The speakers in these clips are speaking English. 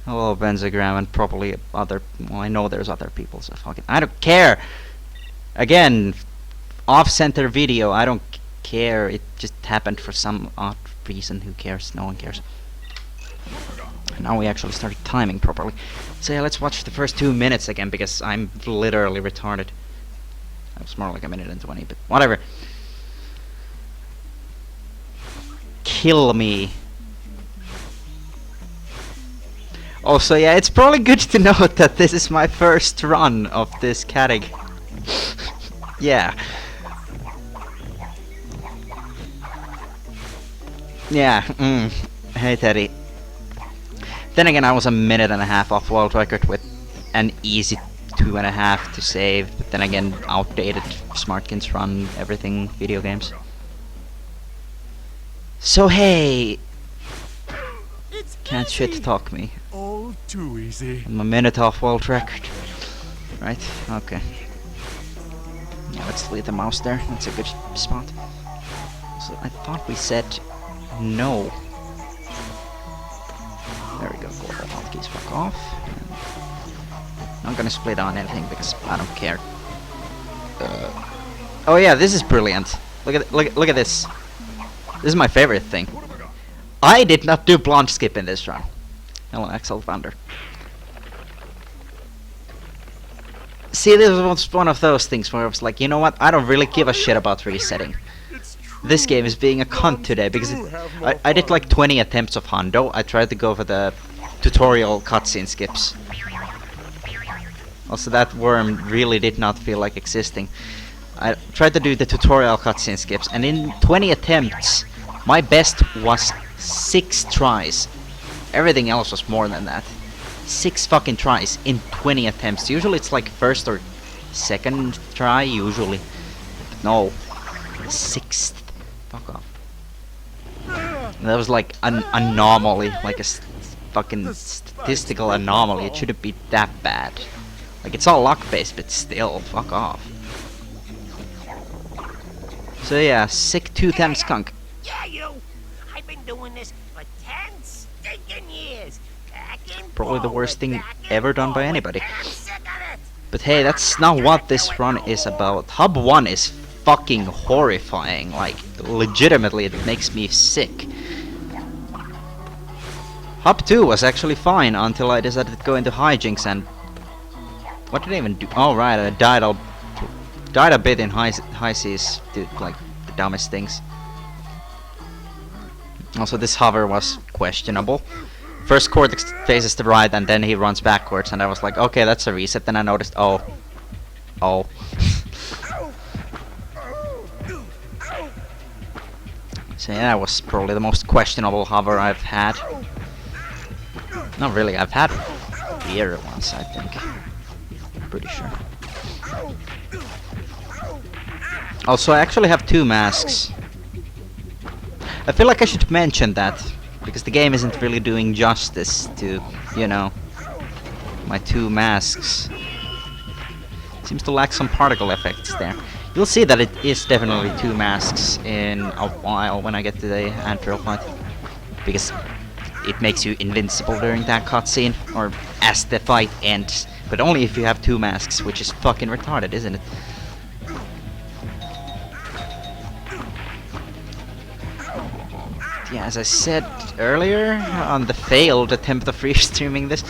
Hello, Benzagram, and probably other. Well, I know there's other people, so fucking. I don't care! Again, off-center video, I don't care. It just happened for some odd reason. Who cares? No one cares. Now we actually started timing properly. So yeah, let's watch the first 2 minutes again, because I'm literally retarded. That was more like 1:20, but whatever. Kill me. Also, yeah, it's probably good to note that this is my first run of this category. Yeah. Yeah, Hey, Teddy. Then again, I was 1.5 minutes off world record with an easy 2.5 to save. But then again, outdated Smartkins run everything video games. So hey, can't shit talk me. All too easy. I'm 1 minute off world record. Right? Okay. Yeah, let's leave the mouse there. That's a good spot. So I thought we said no. There we go. Quarter hotkeys, fuck off. And I'm gonna split on anything because I don't care. Oh yeah, this is brilliant. Look at this. This is my favorite thing. I did not do blonde skip in this run. Hello, Axel Thunder. See, this was one of those things where I was like, you know what? I don't really give a shit about resetting. This game is being a cunt today because I did like 20 attempts of Hondo. I tried to go for the tutorial cutscene skips. Also, that worm really did not feel like existing. I tried to do the tutorial cutscene skips, and in 20 attempts, my best was 6 tries. Everything else was more than that. 6 fucking tries in 20 attempts. Usually it's like first or second try, usually. But no. 6th. Fuck off. That was like an anomaly, like a fucking statistical anomaly. It shouldn't be that bad. Like, it's all luck-based, but still, fuck off. So yeah, sick tooth and skunk. Yeah, you! I've been doing this for 10 stinking years. Probably the worst thing ever done by anybody. But hey, that's not what this run is about. Hub 1 is fucking horrifying. Like, legitimately, it makes me sick. Hub 2 was actually fine until I decided to go into hijinks and... What did I even do? Oh right, I died a bit in high seas, did like the dumbest things. Also, this hover was questionable. First Cortex faces the right and then he runs backwards, and I was like, okay, that's a reset. Then I noticed, oh. So yeah, that was probably the most questionable hover I've had. Not really, I've had beer once, I think. Pretty sure. Also, I actually have 2 masks. I feel like I should mention that, because the game isn't really doing justice to, you know, my 2 masks. Seems to lack some particle effects there. You'll see that it is definitely 2 masks in a while when I get to the Antreal fight, because it makes you invincible during that cutscene, or as the fight ends. But only if you have 2 masks, which is fucking retarded, isn't it? Yeah, as I said earlier on the failed attempt of restreaming this,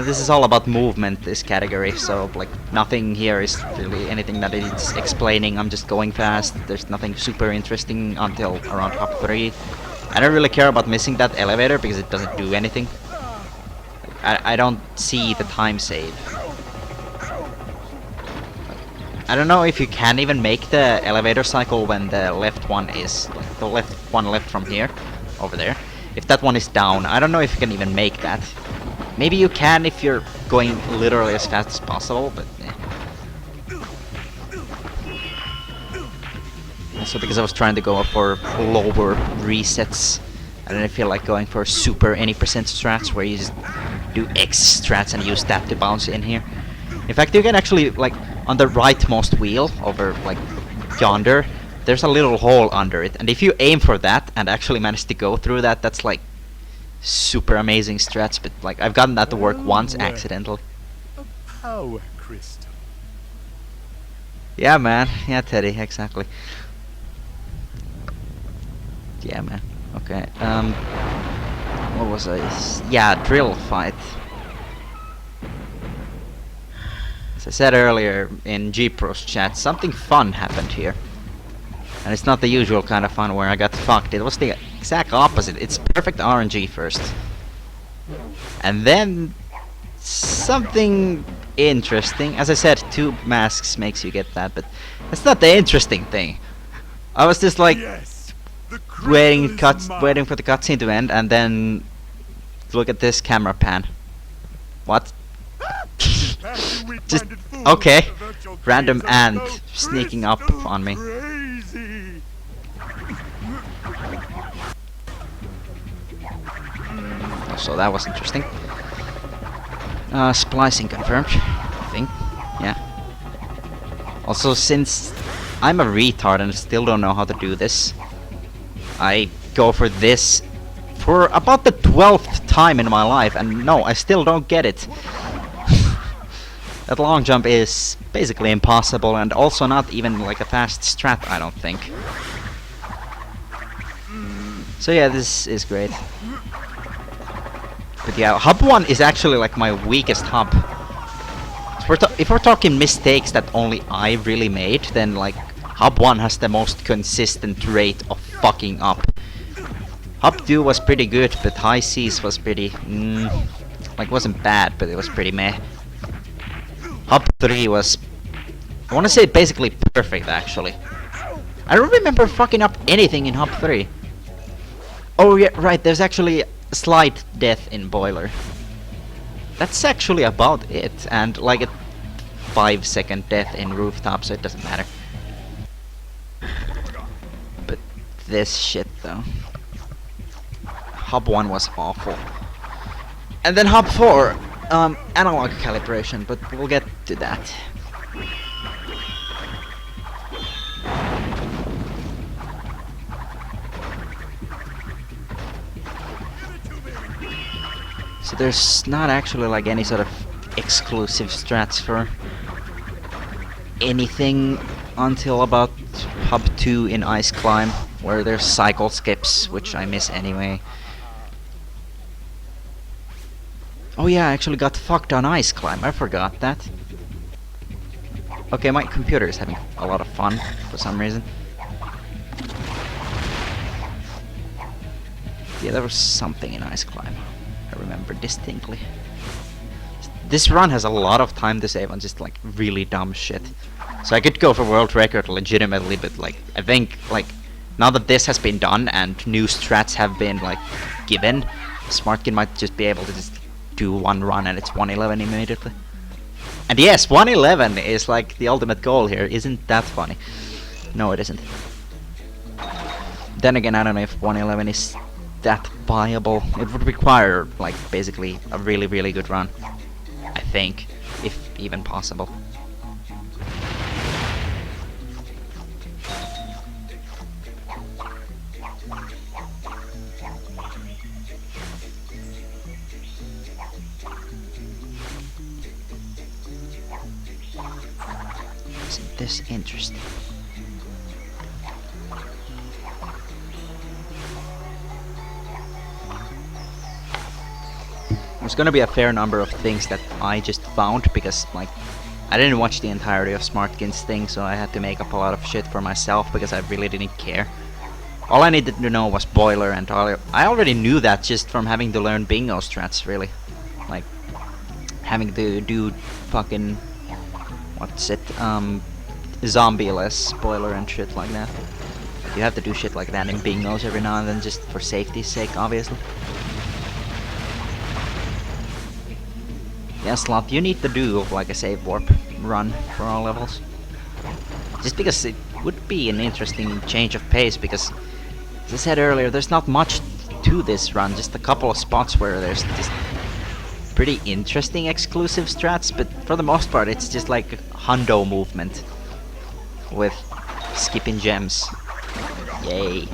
this is all about movement, this category, so like nothing here is really anything that it's explaining. I'm just going fast. There's nothing super interesting until around Hub 3. I don't really care about missing that elevator because it doesn't do anything. I don't see the time save. I don't know if you can even make the elevator cycle when the left one is, like the left from here, over there. If that one is down, I don't know if you can even make that. Maybe you can if you're going literally as fast as possible, but also because I was trying to go for lower resets, I didn't feel like going for super any percent strats where you just do X strats and use that to bounce in here. In fact, you can actually, like, on the rightmost wheel over, like, yonder, there's a little hole under it, and if you aim for that and actually manage to go through that, that's like super amazing strats, but like I've gotten that to work once Oh, accidentally. A power crystal. Yeah, man. Yeah, Teddy, exactly. Yeah, man. Okay. What was I? Yeah, drill fight. As I said earlier in G-Pro's chat, something fun happened here. And it's not the usual kind of fun where I got fucked. It was the exact opposite. It's perfect RNG first. And then something interesting. As I said, 2 masks makes you get that, but that's not the interesting thing. I was just like Yes. The waiting crystal is waiting for the cutscene to end, and then look at this camera pan. What? Just okay. Random ant sneaking up on me. Crazy. So that was interesting. Splicing confirmed, I think. Yeah. Also, since I'm a retard and still don't know how to do this, I go for this for about the 12th time in my life, and no, I still don't get it. That long jump is basically impossible, and also not even like a fast strat, I don't think. So yeah, this is great. But yeah, hub 1 is actually like my weakest hub. If we're talking mistakes that only I really made, then like hub 1 has the most consistent rate of fucking up. Hub 2 was pretty good, but high seas was pretty like wasn't bad, but it was pretty meh. Hub 3 was, I wanna say basically perfect actually. I don't remember fucking up anything in Hub 3. Oh yeah, right, there's actually a slight death in Boiler. That's actually about it, and like a 5-second death in Rooftop, so it doesn't matter. But this shit though. Hub 1 was awful. And then Hub 4, analog calibration, but we'll get to that. So there's not actually like any sort of exclusive strats for anything until about Hub 2 in Ice Climb, where there's cycle skips, which I miss anyway. Oh yeah, I actually got fucked on Ice Climb, I forgot that. Okay, my computer is having a lot of fun for some reason. Yeah, there was something in Ice Climb. I remember distinctly. This run has a lot of time to save on just like really dumb shit. So I could go for world record legitimately, but like I think like now that this has been done and new strats have been like given, Smartkin might just be able to just do one run and it's 111 immediately. And yes, 111 is like the ultimate goal here. Isn't that funny? No, it isn't. Then again, I don't know if 111 is that viable. It would require like basically a really really good run, I think, if even possible. Isn't this interesting? There's gonna be a fair number of things that I just found because like I didn't watch the entirety of Smartkin's thing, so I had to make up a lot of shit for myself because I really didn't care. All I needed to know was Boiler, and I already knew that just from having to learn bingo strats, really. Like having to do fucking what's it, zombie-less Boiler and shit like that. You have to do shit like that in bingos every now and then just for safety's sake, obviously. Yeah, Slot, you need to do like a save warp run for all levels. Just because it would be an interesting change of pace, because as I said earlier, there's not much to this run, just a couple of spots where there's just pretty interesting exclusive strats, but for the most part it's just like hundo movement with skipping gems. Yay.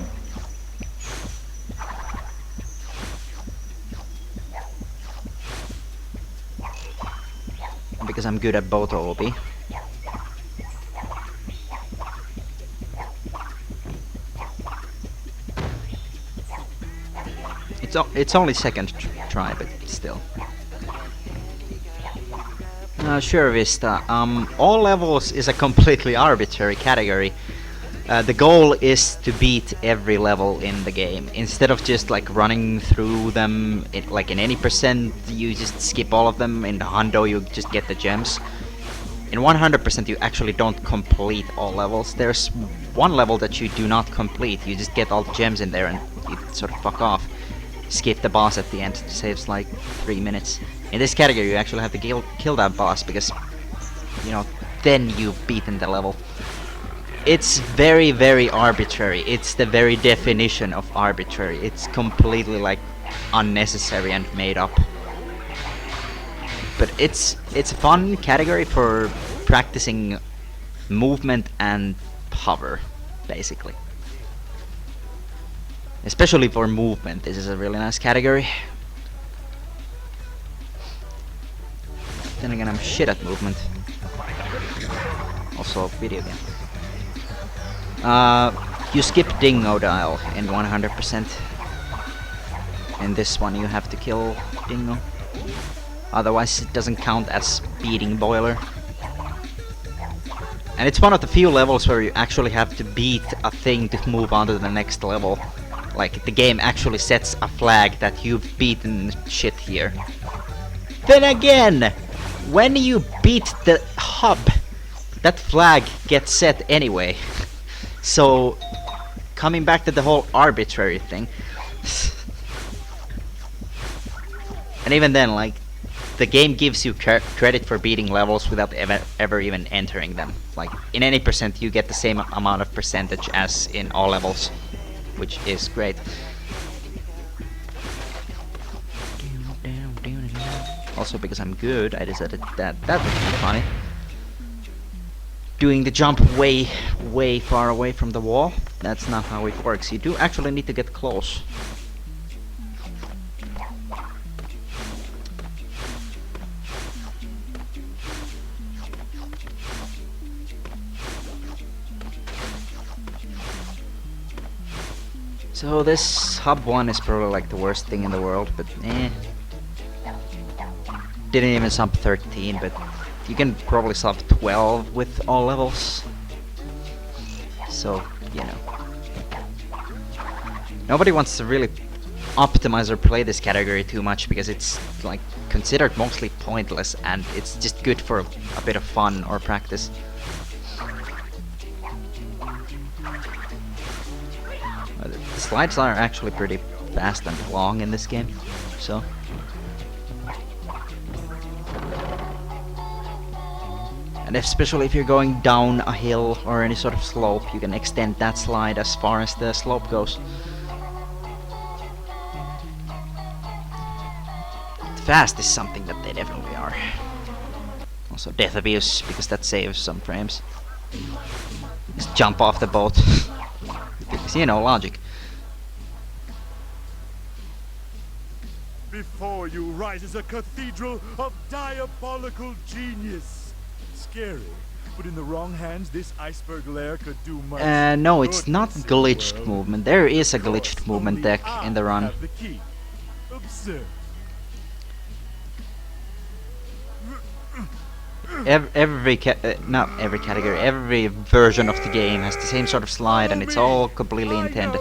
because I'm good at both OB. It's only second try, but still. Sure, Vista. All levels is a completely arbitrary category. The goal is to beat every level in the game. Instead of just like running through them, like in any percent, you just skip all of them. In the hundo, you just get the gems. In 100%, you actually don't complete all levels. There's one level that you do not complete. You just get all the gems in there and you sort of fuck off. Skip the boss at the end. It saves like 3 minutes. In this category, you actually have to kill that boss because, you know, then you've beaten the level. It's very, very arbitrary. It's the very definition of arbitrary. It's completely like unnecessary and made up. But it's a fun category for practicing movement and hover, basically. Especially for movement, this is a really nice category. Then again, I'm shit at movement. Also, video game. You skip Dingo Dial in 100%. In this one, you have to kill Dingo. Otherwise, it doesn't count as beating Boiler. And it's one of the few levels where you actually have to beat a thing to move on to the next level. Like, the game actually sets a flag that you've beaten shit here. Then again, when you beat the hub, that flag gets set anyway. So, coming back to the whole arbitrary thing. And even then, like, the game gives you credit for beating levels without ever even entering them. Like, in any percent, you get the same amount of percentage as in all levels. Which is great. Also, because I'm good, I decided that that would be funny. Doing the jump way far away from the wall. That's not how it works. You do actually need to get close. So this hub 1 is probably like the worst thing in the world, but eh. Didn't even sub 13, but you can probably sub 12 with all levels. So, you know. Nobody wants to really optimize or play this category too much because it's like considered mostly pointless and it's just good for a bit of fun or practice. The slides are actually pretty fast and long in this game, so. And especially if you're going down a hill or any sort of slope, you can extend that slide as far as the slope goes. Fast is something that they definitely are. Also death abuse, because that saves some frames. Just jump off the boat. Because, you know, logic. Before you rises a cathedral of diabolical genius. Scary, but in the wrong hands, this iceberg lair could do much. No, it's not glitched movement. There is a glitched movement deck in the run. Have the key. Observe. Not every category, every version of the game has the same sort of slide and it's all completely intended.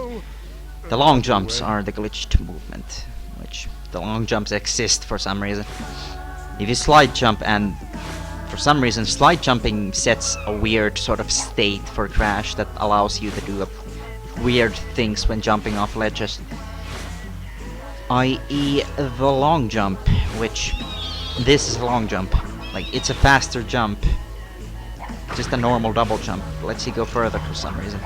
The long jumps are the glitched movement, which the long jumps exist for some reason. If you slide jump and for some reason slide jumping sets a weird sort of state for Crash that allows you to do weird things when jumping off ledges. i.e. the long jump, which this is a long jump. Like, it's a faster jump. Just a normal double jump. Lets you go further for some reason.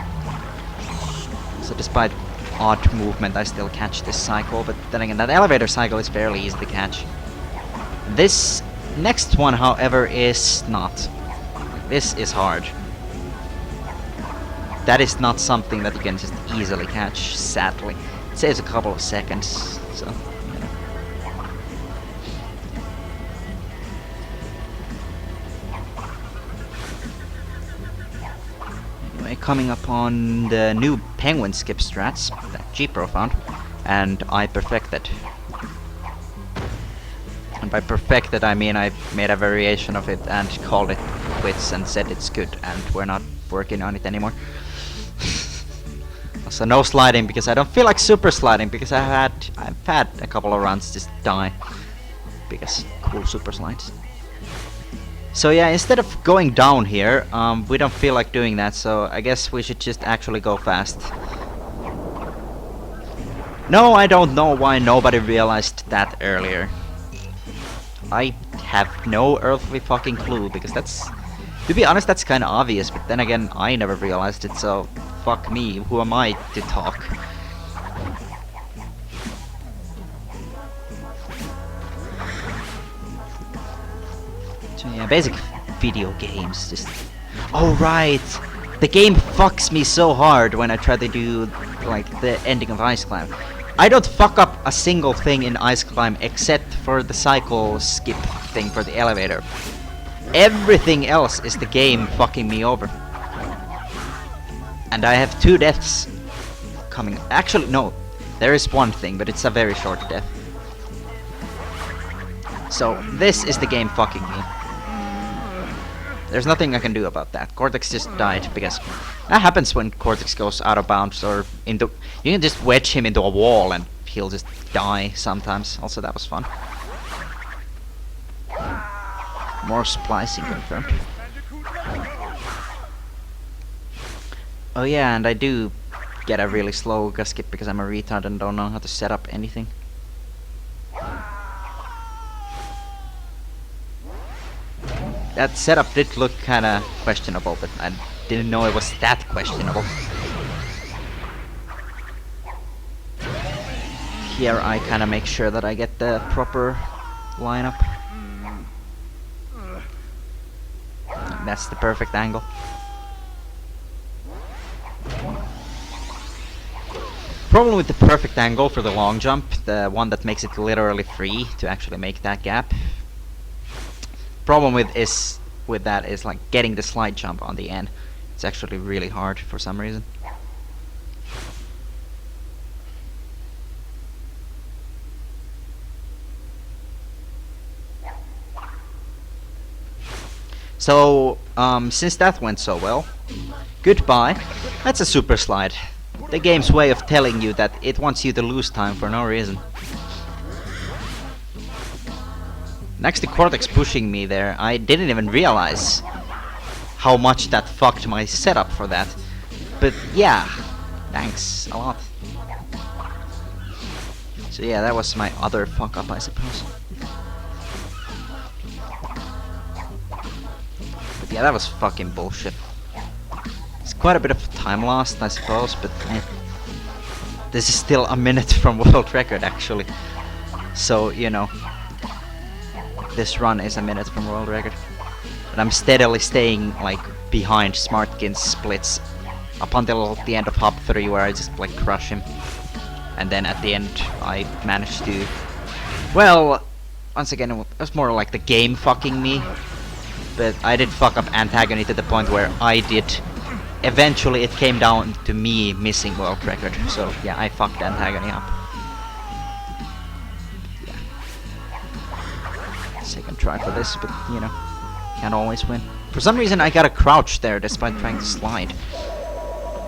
So despite odd movement, I still catch this cycle. But then again, that elevator cycle is fairly easy to catch. This next one, however, is not. This is hard. That is not something that you can just easily catch, sadly. It saves a couple of seconds, so. coming upon the new penguin skip strats that G-Pro found, and I perfected. And by perfected I mean I made a variation of it and called it quits and said it's good, and we're not working on it anymore. Also no sliding because I don't feel like super sliding because I've had a couple of runs just die because cool super slides. So yeah, instead of going down here, we don't feel like doing that, so I guess we should just actually go fast. No, I don't know why nobody realized that earlier. I have no earthly fucking clue, because that's... To be honest, that's kinda obvious, but then again, I never realized it, so... Fuck me, who am I to talk? So yeah, basic video games, just... Oh right! The game fucks me so hard when I try to do, like, the ending of Ice Climb. I don't fuck up a single thing in Ice Climb except for the cycle skip thing for the elevator. Everything else is the game fucking me over. And I have 2 deaths coming. Actually, no. There is one thing, but it's a very short death. So, this is the game fucking me. There's nothing I can do about that. Cortex just died, because that happens when Cortex goes out of bounds or into... You can just wedge him into a wall and he'll just die sometimes. Also, that was fun. More splicing confirmed. Oh yeah, and I do get a really slow skip because I'm a retard and don't know how to set up anything. That setup did look kinda questionable, but I didn't know it was that questionable. Here I kinda make sure that I get the proper lineup. That's the perfect angle. Problem with the perfect angle for the long jump, the one that makes it literally free to actually make that gap. Problem with that is like getting the slide jump on the end. It's actually really hard for some reason. So, since that went so well, goodbye. That's a super slide. The game's way of telling you that it wants you to lose time for no reason. Next to Cortex pushing me there, I didn't even realize how much that fucked my setup for that. But yeah, thanks a lot. So yeah, that was my other fuck up, I suppose. But yeah, that was fucking bullshit. It's quite a bit of time lost, I suppose, but this is still a minute from world record, actually. So, you know, this run is a minute from world record. But I'm steadily staying, like, behind Smartkin's splits up until the end of Hop 3, where I just, like, crush him. And then at the end, I managed to... Well, once again, it was more like the game fucking me. But I did fuck up Antagony to the point where I did... Eventually it came down to me missing world record, so yeah, I fucked Antagony up. Yeah. Second try for this, but you know, can't always win. For some reason I got a crouch there despite trying to slide.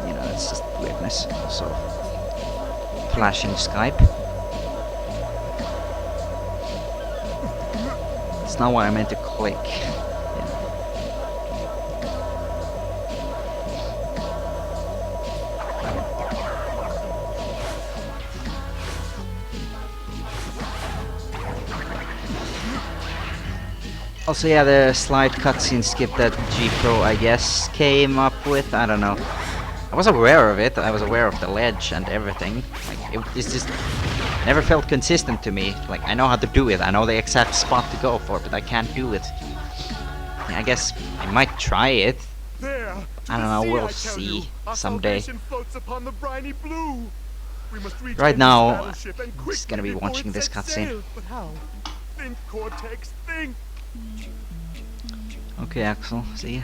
You know, it's just weirdness. So, flashing Skype. It's not what I meant to click. Also, yeah, the slide cutscene skip that G-Pro, I guess, came up with, I don't know. I was aware of it, I was aware of the ledge and everything. Like, it's just never felt consistent to me. Like, I know how to do it, I know the exact spot to go for, but I can't do it. Yeah, I guess I might try it. There, I don't know, we'll see someday. Right now, I'm just gonna be watching this cutscene. But how? Think, Cortex, think! Okay, Axel, see ya.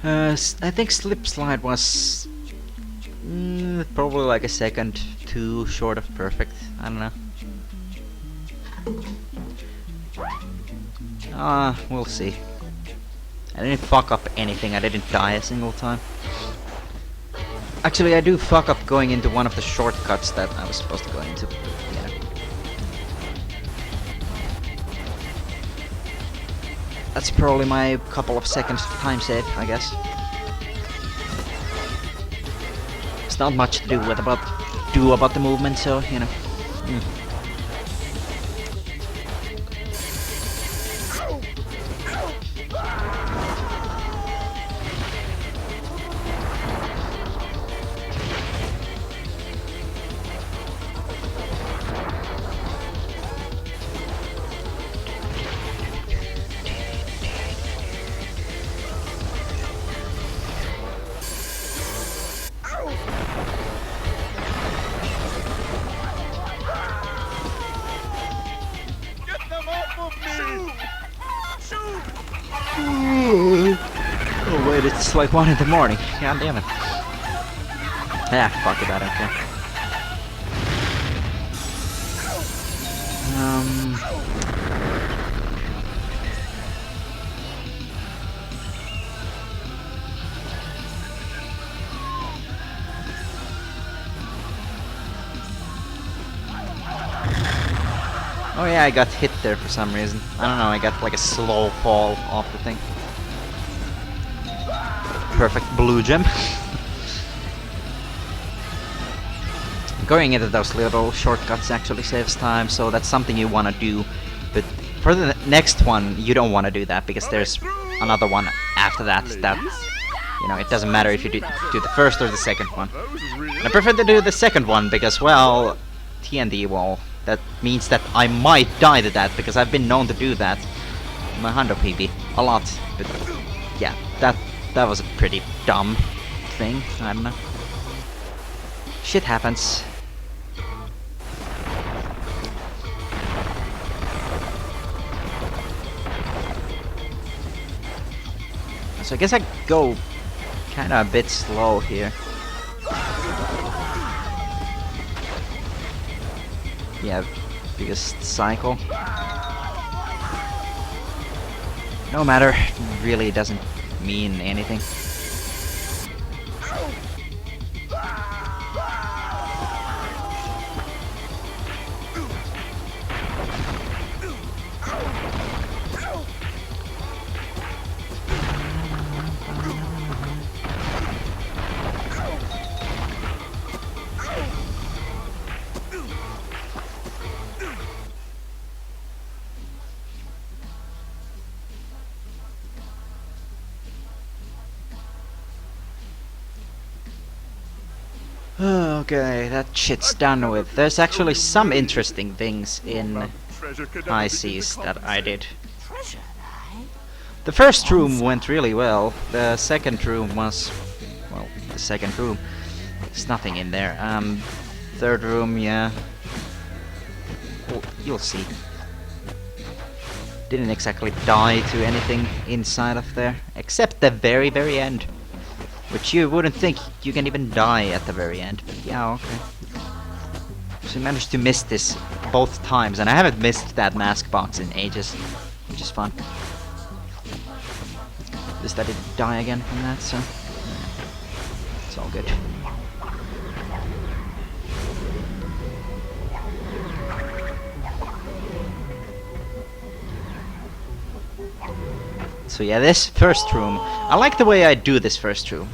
I think slip slide was probably like a second too short of perfect. I don't know. We'll see. I didn't fuck up anything. I didn't die a single time. Actually, I do fuck up going into one of the shortcuts that I was supposed to go into. Yeah. That's probably my couple of seconds time save, I guess. It's not much to do about the movement, so you know. Oh wait, it's like 1 in the morning. God damn it. Ah, fuck it, I don't care. Oh yeah, I got hit there for some reason. I don't know, I got like a slow fall off the thing. Perfect blue gem. Going into those little shortcuts actually saves time, so that's something you want to do. But for the next one, you don't want to do that because there's another one after that. That, you know, it doesn't matter if you do the first or the second one. And I prefer to do the second one because, well, TNT wall. That means that I might die to that because I've been known to do that in my Hundo PB a lot. But yeah, that was a pretty dumb thing. I don't know. Shit happens. So I guess I go kind of a bit slow here. Yeah, biggest cycle. No matter, really doesn't mean anything. Okay, that shit's done with. There's actually some interesting things in High Seas that I did. The first room went really well. The second room was, well, the second room. There's nothing in there. Third room, yeah. Well, you'll see. Didn't exactly die to anything inside of there, except the very, very end. Which you wouldn't think you can even die at the very end, but yeah, okay. So I managed to miss this both times, and I haven't missed that mask box in ages, which is fun. At least I didn't die again from that, so it's all good. So yeah, this first room, I like the way I do this first room.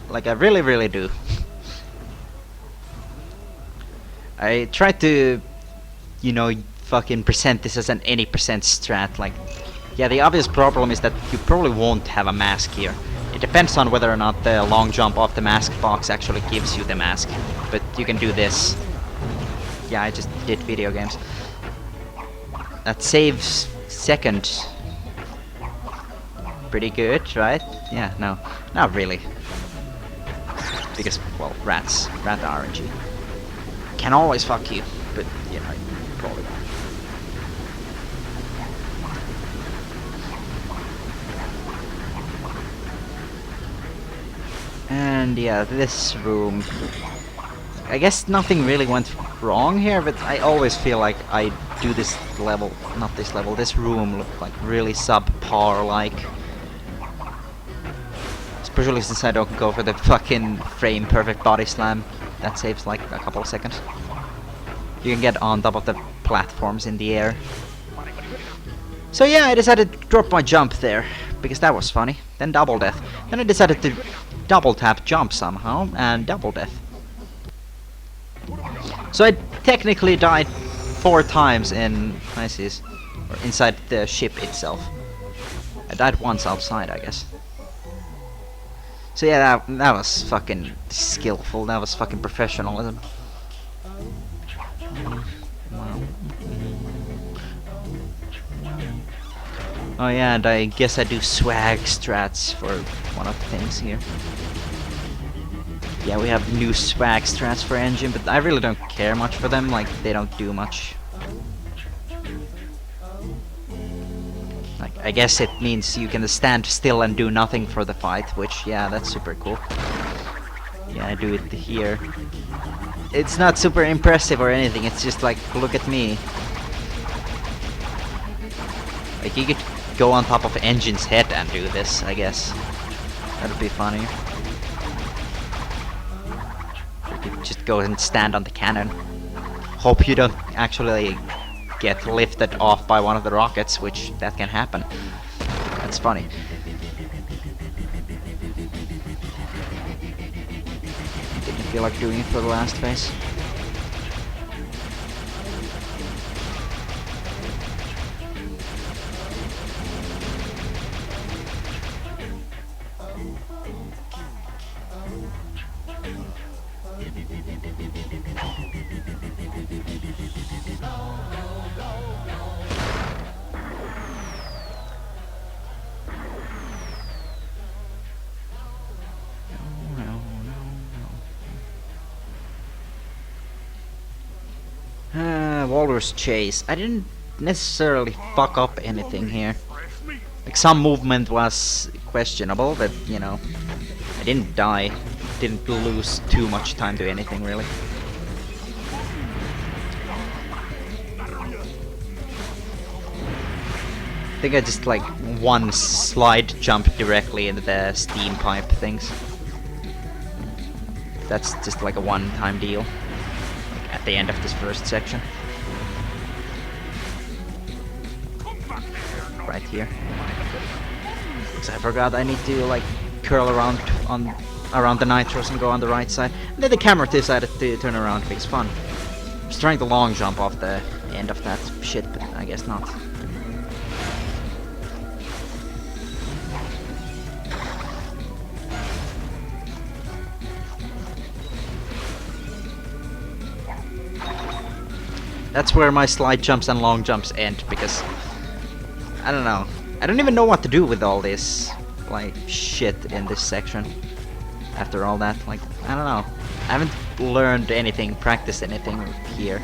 Like, I really, really do. I try to, you know, fucking present this as an any percent strat. Like, yeah, the obvious problem is that you probably won't have a mask here. It depends on whether or not the long jump off the mask box actually gives you the mask. But you can do this. Yeah, I just did video games. That saves second. Pretty good, right? Yeah, no, not really. Because, well, rat RNG. Can always fuck you, but, you know, probably won't. And yeah, this room. I guess nothing really went wrong here, but I always feel like I do this level, not this level, this room look like really subpar like. Especially since I don't go for the fucking frame perfect body slam. That saves like a couple of seconds. You can get on top of the platforms in the air. So yeah, I decided to drop my jump there, because that was funny. Then double death. Then I decided to double tap jump somehow, and double death. So I technically died 4 times in ISIS, or inside the ship itself. I died once outside, I guess. So yeah, that was fucking skillful, that was fucking professionalism. Oh yeah, and I guess I do swag strats for one of the things here. Yeah, we have new swag strats for engine, but I really don't care much for them, like, they don't do much. Like, I guess it means you can stand still and do nothing for the fight, which, yeah, that's super cool. Yeah, I do it here. It's not super impressive or anything, it's just like, look at me. Like, you could go on top of Engine's head and do this, I guess. That'd be funny. You could just go and stand on the cannon. Hope you don't actually get lifted off by one of the rockets, which that can happen. That's funny. Didn't feel like doing it for the last phase. Walrus chase. I didn't necessarily fuck up anything here. Like, some movement was questionable, but you know, I didn't die. Didn't lose too much time to anything really. I think I just like one slide jump directly into the steam pipe things. That's just like a one-time deal. Like at the end of this first section. Right here. Because I forgot I need to like curl around around the nitros and go on the right side. And then the camera decided to turn around because fun. I was trying to long jump off the end of that shit, but I guess not. That's where my slide jumps and long jumps end, because I don't know. I don't even know what to do with all this like shit in this section. After all that, like, I don't know. I haven't learned anything, practiced anything here.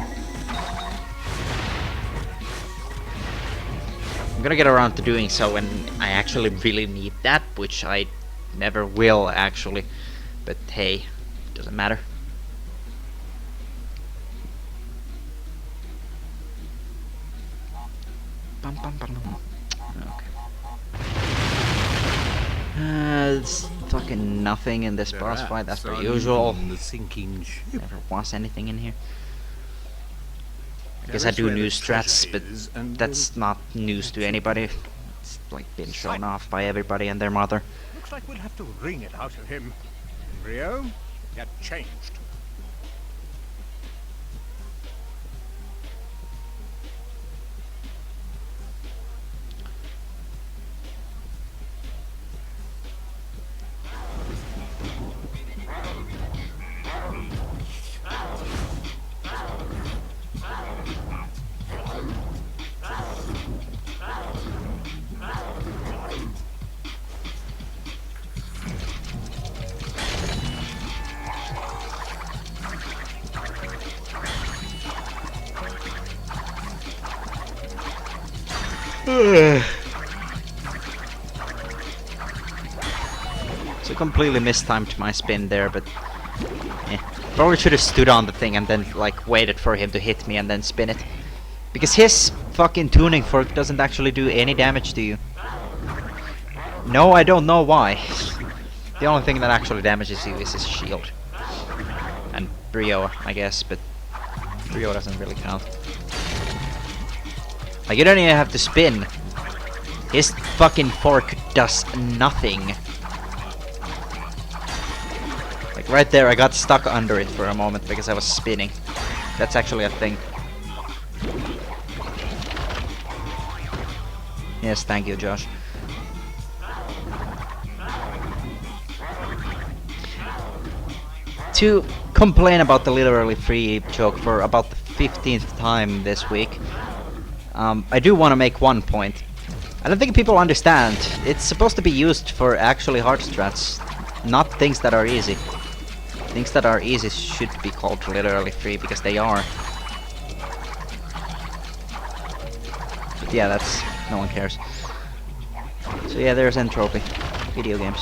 I'm gonna get around to doing so when I actually really need that, which I never will actually. But hey, doesn't matter. Okay. There's fucking nothing in this boss fight, as per usual. Never was anything in here. I guess I do new strats, but that's not news to anybody. It's like been shown off by everybody and their mother. Looks like we'll have to wring it out of him. Rio, get changed. So completely mistimed my spin there, but probably should have stood on the thing and then like waited for him to hit me and then spin it. Because his fucking tuning fork doesn't actually do any damage to you. No, I don't know why. The only thing that actually damages you is his shield. And Brio, I guess, but Brio doesn't really count. Like, you don't even have to spin. His fucking fork does nothing. Like, right there, I got stuck under it for a moment because I was spinning. That's actually a thing. Yes, thank you, Josh. To complain about the literally free joke for about the 15th time this week, I do want to make one point. I don't think people understand. It's supposed to be used for actually hard strats, not things that are easy. Things that are easy should be called literally free because they are. But yeah, that's... no one cares. So yeah, there's entropy. Video games.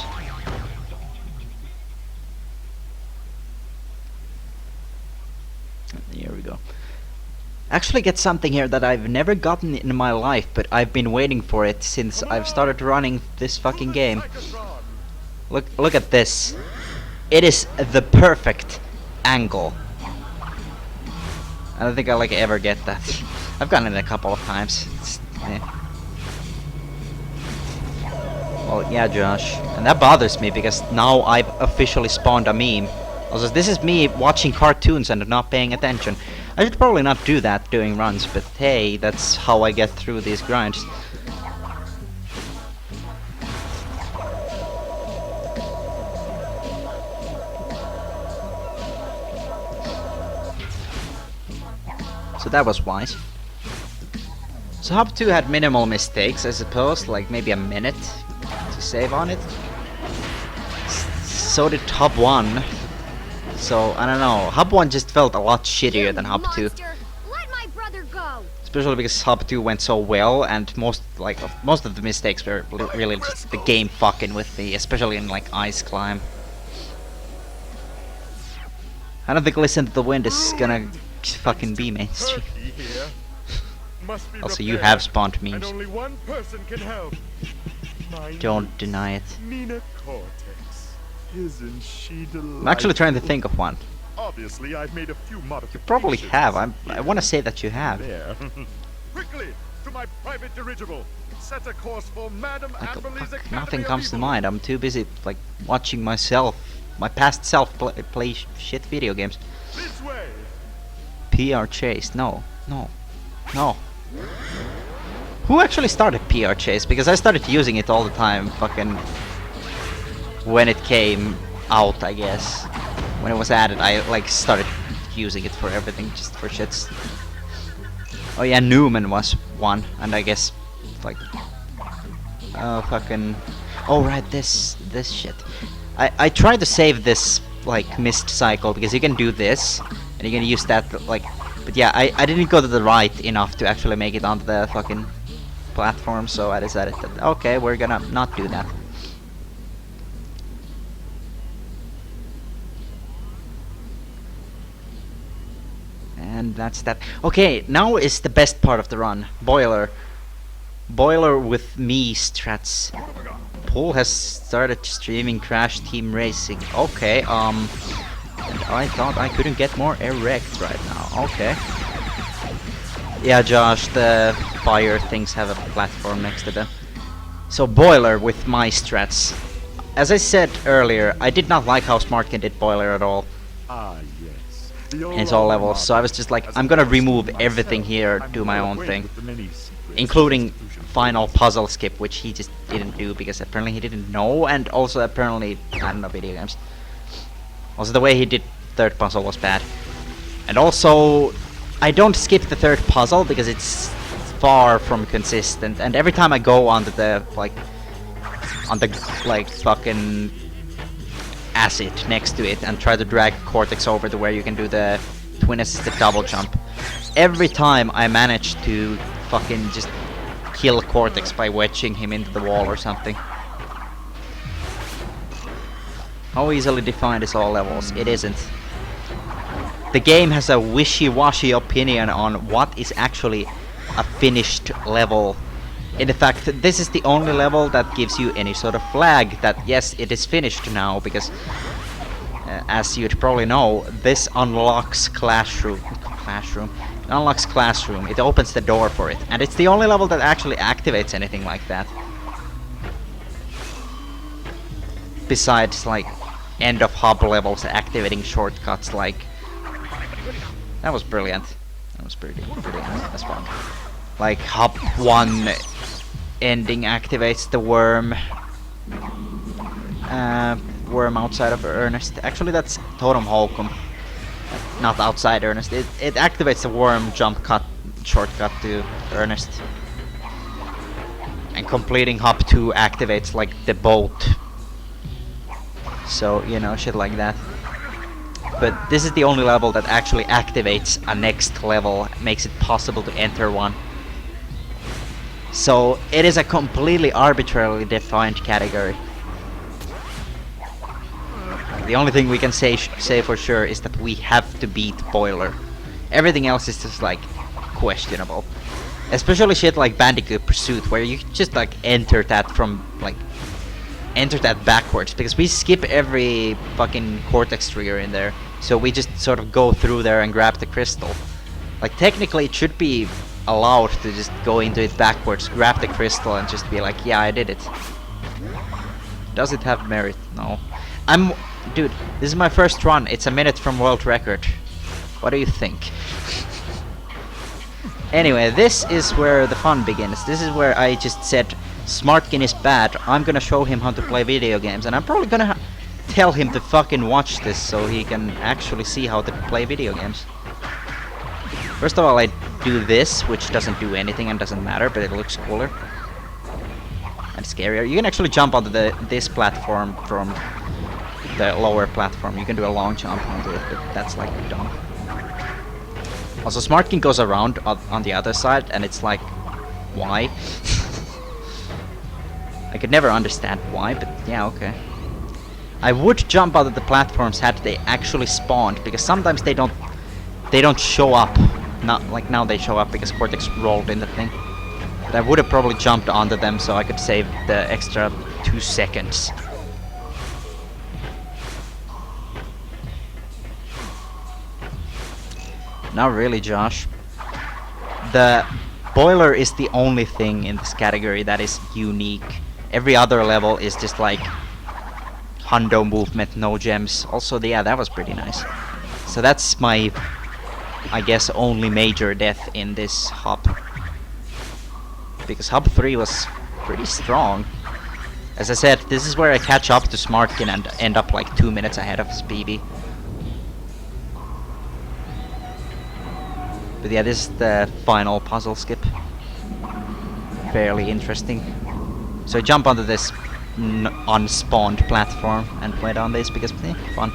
Here we go. Actually get something here that I've never gotten in my life, but I've been waiting for it since I've started running this fucking game. Look at this. It is the perfect angle. I don't think I'll like ever get that. I've gotten it a couple of times. Well, yeah, Josh. And that bothers me because now I've officially spawned a meme. Also, this is me watching cartoons and not paying attention. I should probably not do that doing runs, but hey, that's how I get through these grinds. So that was wise. So Hub 2 had minimal mistakes, I suppose, like maybe a minute to save on it. So did Hub 1. So, I don't know, Hub 1 just felt a lot shittier than Hub 2. Let my brother go. Especially because Hub 2 went so well, and most of the mistakes were really just the game fucking with me, especially in like Ice Climb. I don't think Listen to the Wind is gonna fucking be mainstream. Also, you have spawned memes. Only one person can help. Don't deny it. Nina Cortex. Isn't she delightful? I'm actually trying to think of one. Obviously, I've made a few modifications. You probably have. I want to say that you have. There. Quickly to my private dirigible. Set a course for Madame Amberley's Academy. Nothing of comes to Evil. mind. I'm too busy like watching myself, my past self play shit video games. This way. PR Chase. No. Who actually started PR Chase? Because I started using it all the time, fucking when it came out, I guess. When it was added, I like started using it for everything, just for shits. Oh yeah, Newman was one, and I guess like fucking oh right, this shit. I tried to save this like missed cycle because you can do this and you can use that like, but yeah, I didn't go to the right enough to actually make it onto the fucking platform, so I decided that okay, we're gonna not do that. And that's that. Okay, now is the best part of the run. Boiler with me strats. Paul has started streaming Crash Team Racing. Okay, and I thought I couldn't get more erect right now. Okay. Yeah, Josh, the fire things have a platform next to them. So Boiler with my strats. As I said earlier, I did not like how Smartkin did Boiler at all. Ah, yes. In its all levels, so I was just like, I'm gonna remove everything here, do my own thing. Including final puzzle skip, which he just didn't do because apparently he didn't know, and also apparently, I don't know video games. Also the way he did third puzzle was bad. And also, I don't skip the third puzzle because it's far from consistent, and every time I go onto the, like, fucking acid next to it and try to drag Cortex over to where you can do the twin assisted double jump, every time I manage to fucking just kill Cortex by wedging him into the wall or something. How easily defined is all levels? It isn't. The game has a wishy-washy opinion on what is actually a finished level. In fact, this is the only level that gives you any sort of flag that yes, it is finished now, because as you'd probably know, this unlocks Classroom. It unlocks Classroom. It opens the door for it, and it's the only level that actually activates anything like that. Besides, like, end of hub levels activating shortcuts, like... That was brilliant. That was pretty that's fun. Like, hub 1 ending activates the worm. Worm outside of Ernest. Actually, that's Totem Holcomb. Not outside Ernest. It activates the worm jump cut shortcut to Ernest. And completing hub 2 activates, like, the boat. So, you know, shit like that. But this is the only level that actually activates a next level, makes it possible to enter one. So it is a completely arbitrarily defined category. The only thing we can say for sure is that we have to beat Boiler. Everything else is just like questionable. Especially shit like Bandicoot Pursuit, where you just like enter that backwards, because we skip every fucking Cortex trigger in there, so we just sort of go through there and grab the crystal. Like, technically it should be allowed to just go into it backwards, grab the crystal, and just be like, yeah, I did it. Does it have merit? No. Dude, this is my first run. It's a minute from world record. What do you think? Anyway, this is where the fun begins. This is where I just said, Smartkin is bad. I'm gonna show him how to play video games, and I'm probably gonna tell him to fucking watch this so he can actually see how to play video games. First of all, I do this, which doesn't do anything and doesn't matter, but it looks cooler and scarier. You can actually jump onto this platform from the lower platform. You can do a long jump onto it, but that's like dumb. Also, Smartkin goes around on the other side, and it's like, why? I could never understand why, but yeah, okay. I would jump out of the platforms had they actually spawned, because sometimes they don't show up. Not like now they show up because Cortex rolled in the thing. But I would have probably jumped onto them so I could save the extra 2 seconds. Not really, Josh. The Boiler is the only thing in this category that is unique. Every other level is just like hundo movement, no gems. Also, yeah, that was pretty nice. So that's my, I guess, only major death in this hub. Because hub 3 was pretty strong. As I said, this is where I catch up to Smartkin and end up like 2 minutes ahead of Speedy. But yeah, this is the final puzzle skip. Fairly interesting. So I jump onto this unspawned platform and went on this because, fun.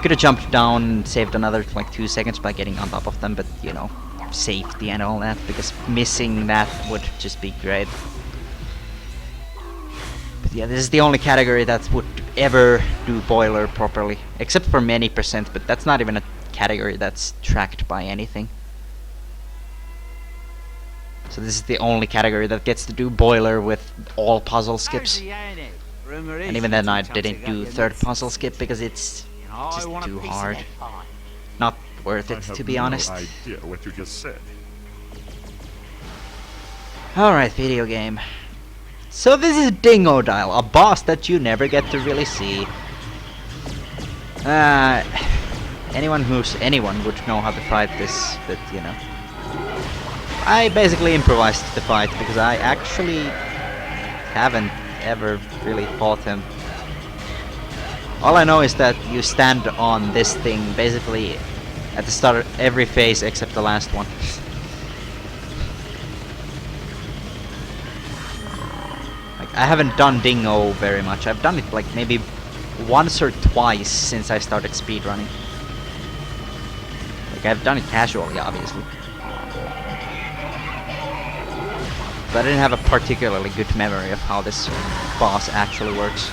Could have jumped down and saved another like 2 seconds by getting on top of them, but you know, safety and all that, because missing that would just be great. But yeah, this is the only category that would ever do Boiler properly, except for many percent, but that's not even a category that's tracked by anything. So this is the only category that gets to do Boiler with all puzzle skips. And even then I didn't do third puzzle skip because it's just too hard. Not worth it, to be honest. I have no idea what you just said. Alright, video game. So this is Dingodile, a boss that you never get to really see. Anyone would know how to fight this, but you know. I basically improvised the fight because I actually haven't ever really fought him. All I know is that you stand on this thing basically at the start of every phase except the last one. Like, I haven't done Dingo very much. I've done it like maybe once or twice since I started speedrunning. Like, I've done it casually, obviously. But I didn't have a particularly good memory of how this boss actually works.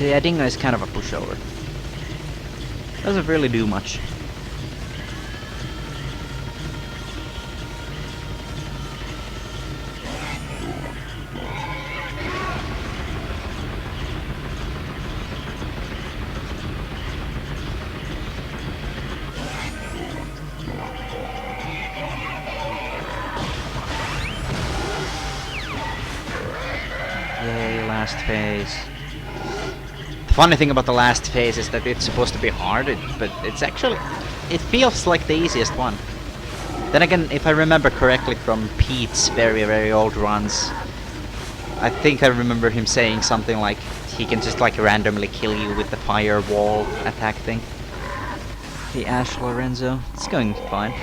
So yeah, Dingo is kind of a pushover. Doesn't really do much. Yay, last phase. The funny thing about the last phase is that it's supposed to be hard, but it's actually... It feels like the easiest one. Then again, if I remember correctly from Pete's very, very old runs, I think I remember him saying something like he can just like randomly kill you with the firewall attack thing. The Ash Lorenzo. It's going fine.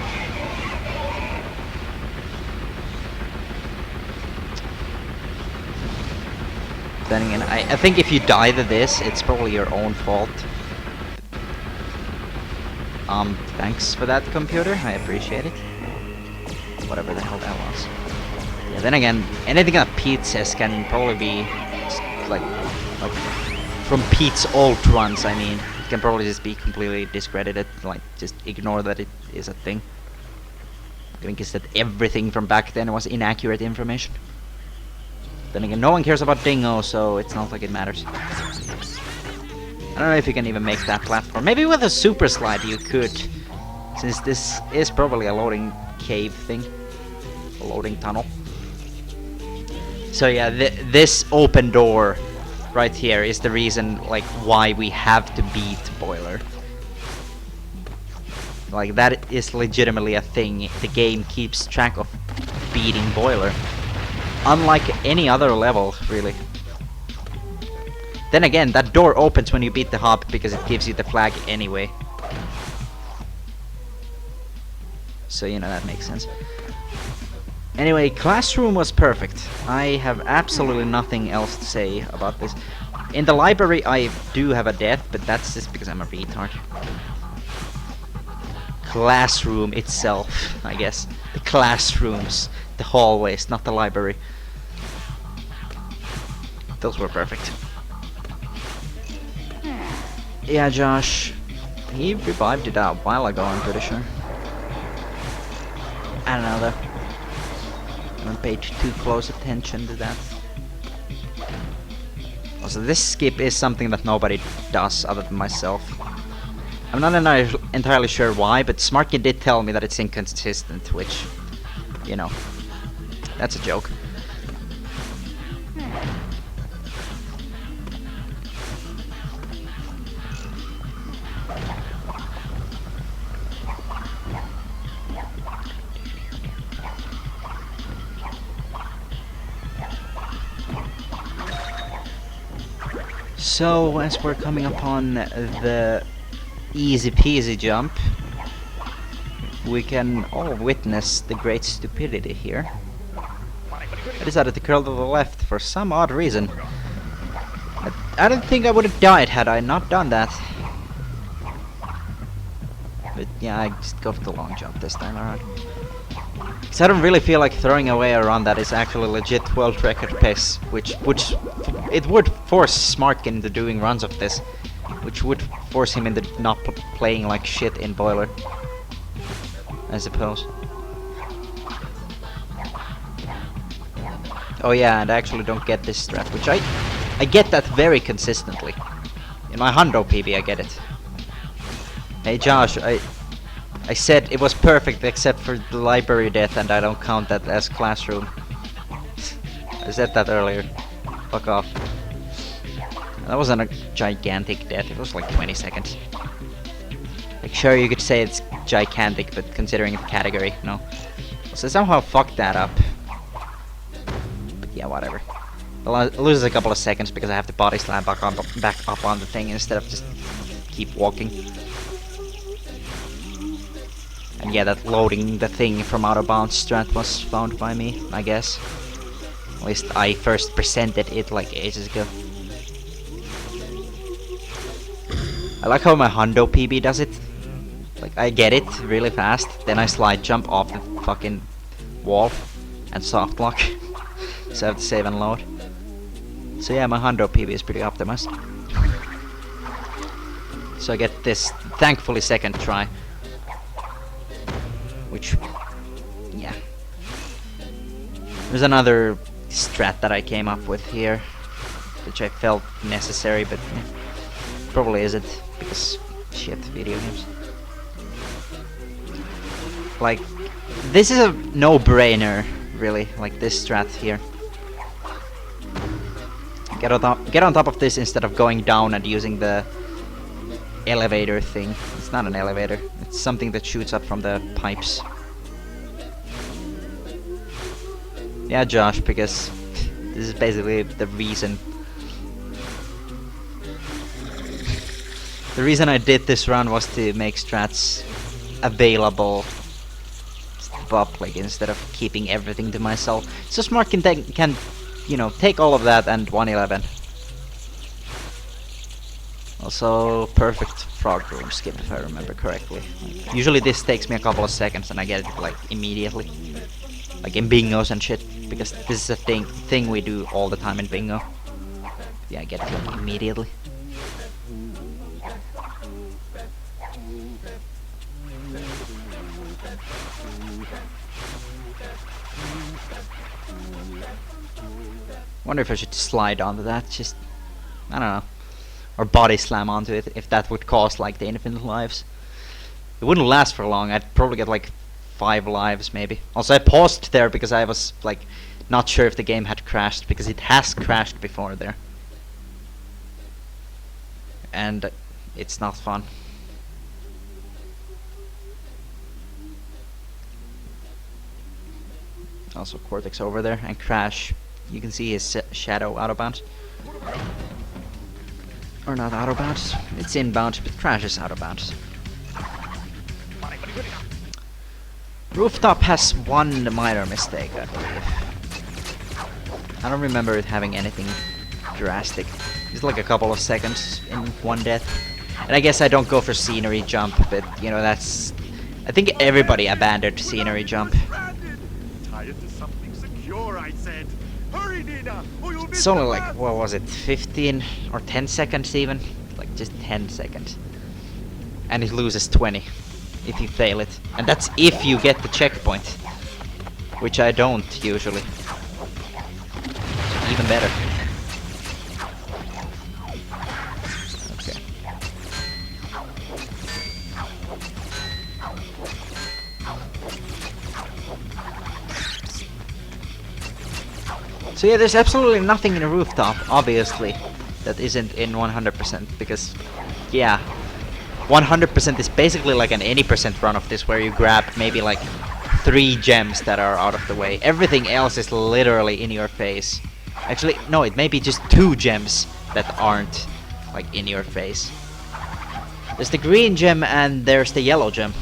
Then again, I think if you die to this, it's probably your own fault. Thanks for that, computer. I appreciate it. Whatever the hell that was. Yeah, then again, anything that Pete says can probably be like from Pete's old runs, I mean. It can probably just be completely discredited, like just ignore that it is a thing. I think it's that everything from back then was inaccurate information. Then again, no one cares about Dingo, so it's not like it matters. I don't know if you can even make that platform. Maybe with a super slide you could, since this is probably a loading cave thing. A loading tunnel. So yeah, this open door right here is the reason like why we have to beat Boiler. Like that is legitimately a thing. The game keeps track of beating Boiler. Unlike any other level, really. Then again, that door opens when you beat the hub because it gives you the flag anyway. So, you know, that makes sense. Anyway, classroom was perfect. I have absolutely nothing else to say about this. In the library, I do have a death, but that's just because I'm a retard. Classroom itself, I guess. The classrooms, the hallways, not the library. Those were perfect. Yeah, Josh. He revived it a while ago, I'm pretty sure. I don't know though. I haven't paid too close attention to that. Also, this skip is something that nobody does other than myself. I'm not entirely sure why, but Smarky did tell me that it's inconsistent, which, you know, that's a joke. So, as we're coming upon the easy peasy jump, we can all witness the great stupidity here. I decided to curl to the left for some odd reason. I don't think I would have died had I not done that. But yeah, I just go for the long jump this time around. Because I don't really feel like throwing away a run that is actually legit world record pace, which it would force Smartkin into doing runs of this, which would force him into not playing like shit in Boiler, I suppose. Oh yeah, and I actually don't get this strat, which I get that very consistently. In my Hundo PB I get it. Hey Josh, I said it was perfect except for the library death, and I don't count that as classroom. I said that earlier. Fuck off. That wasn't a gigantic death, it was like 20 seconds. Like sure you could say it's gigantic, but considering the category, no. So somehow fucked that up. But yeah, whatever. I'll lose a couple of seconds because I have to body slam back up on the thing instead of just keep walking. And yeah, that loading the thing from out of bounds strat was found by me, I guess. At least I first presented it like ages ago. I like how my Hundo PB does it. Like, I get it really fast, then I slide jump off the fucking wall and soft lock. So I have to save and load. So yeah, my Hundo PB is pretty optimized. So I get this, thankfully, second try. Which, yeah. There's another strat that I came up with here, which I felt necessary, but probably isn't, because shit, video games. Like, this is a no-brainer, really, like this strat here. Get on top of this instead of going down and using the elevator thing. It's not an elevator, it's something that shoots up from the pipes. Yeah, Josh, because this is basically the reason. The reason I did this run was to make strats available public instead of keeping everything to myself. So Smart can you know, take all of that and 111. Also, perfect frog room skip if I remember correctly. Usually this takes me a couple of seconds and I get it like immediately. Like in bingos and shit, because this is a thing we do all the time in bingo. Yeah, I get it like immediately. Wonder if I should slide onto that, just, I don't know. Or body slam onto it, if that would cost like the infinite lives. It wouldn't last for long, I'd probably get like 5 lives maybe. Also I paused there because I was like not sure if the game had crashed, because it has crashed before there. And it's not fun. Also Cortex over there, and Crash. You can see his shadow out of bounds. Or not out of bounds, it's inbound, but Crash is out of bounds. Rooftop has one minor mistake, I believe. I don't remember it having anything drastic. It's like a couple of seconds in one death. And I guess I don't go for scenery jump, but you know, that's... I think everybody abandoned scenery jump. Tie it to something secure, I said. Hurry, Nina, or you'll miss It's only the like, bus. what was it, 15 or 10 seconds even? Like just 10 seconds. And it loses 20 if you fail it. And that's if you get the checkpoint. Which I don't usually. So even better. Okay. So yeah, there's absolutely nothing in a rooftop, obviously, that isn't in 100%, because, yeah, 100% is basically like an any percent run of this, where you grab maybe like 3 gems that are out of the way. Everything else is literally in your face. Actually, no, it may be just 2 gems that aren't like in your face. There's the green gem and there's the yellow gem.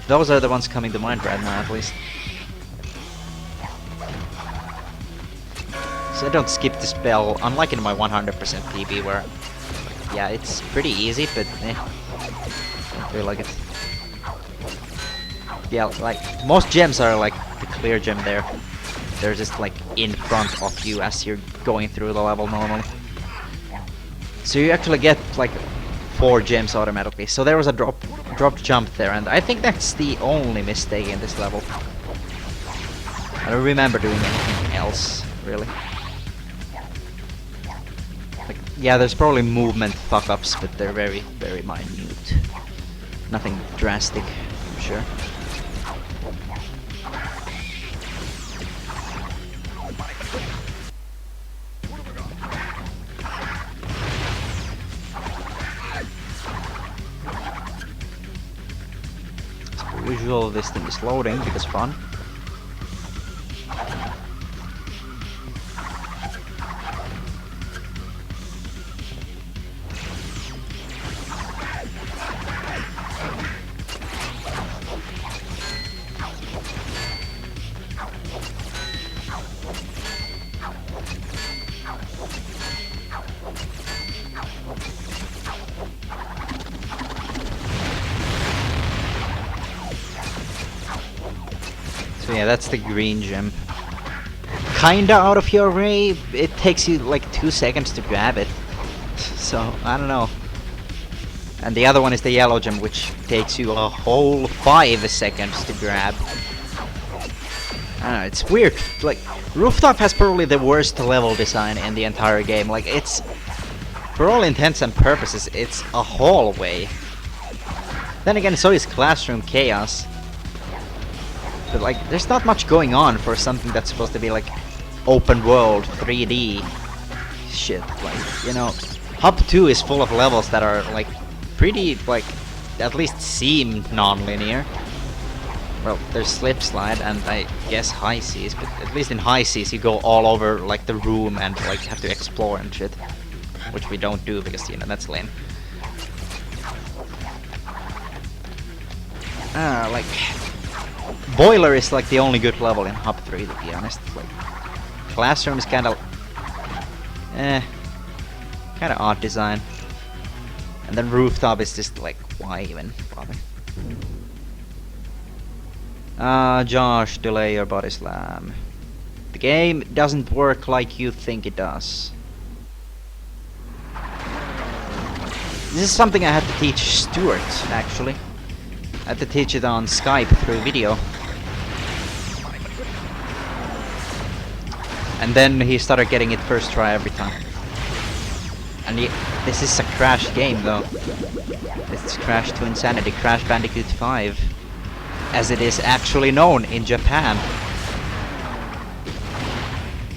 Those are the ones coming to mind right now, at least. So I don't skip the spell, unlike in my 100% PB where, yeah, it's pretty easy, but don't feel like it. Yeah, like, most gems are like the clear gem there. They're just like in front of you as you're going through the level normally. So you actually get like 4 gems automatically. So there was a dropped jump there, and I think that's the only mistake in this level. I don't remember doing anything else, really. Like, yeah, there's probably movement fuck-ups, but they're very, very minute. Nothing drastic, I'm sure. As per usual, this thing is loading because fun. So yeah, that's the green gem. Kinda out of your way, it takes you like 2 seconds to grab it. So, I don't know. And the other one is the yellow gem, which takes you a whole 5 seconds to grab. I don't know, it's weird. Like, Rooftop has probably the worst level design in the entire game. Like, it's, for all intents and purposes, it's a hallway. Then again, so is Classroom Chaos. But like, there's not much going on for something that's supposed to be like open world 3D shit. Like, you know, Hub 2 is full of levels that are like pretty, like, at least seem non-linear. Well, there's Slip Slide and I guess High Seas, but at least in High Seas you go all over like the room and like have to explore and shit, which we don't do because, you know, that's lame. Like, Boiler is like the only good level in Hub 3, to be honest. Like, Classroom is kinda kinda odd design. And then Rooftop is just like, why even bother? Josh, delay your body slam. The game doesn't work like you think it does. This is something I had to teach Stuart, actually. I had to teach it on Skype through video. And then he started getting it first try every time. And this is a Crash game though. It's Crash Twinsanity, Crash Bandicoot 5. As it is actually known in Japan.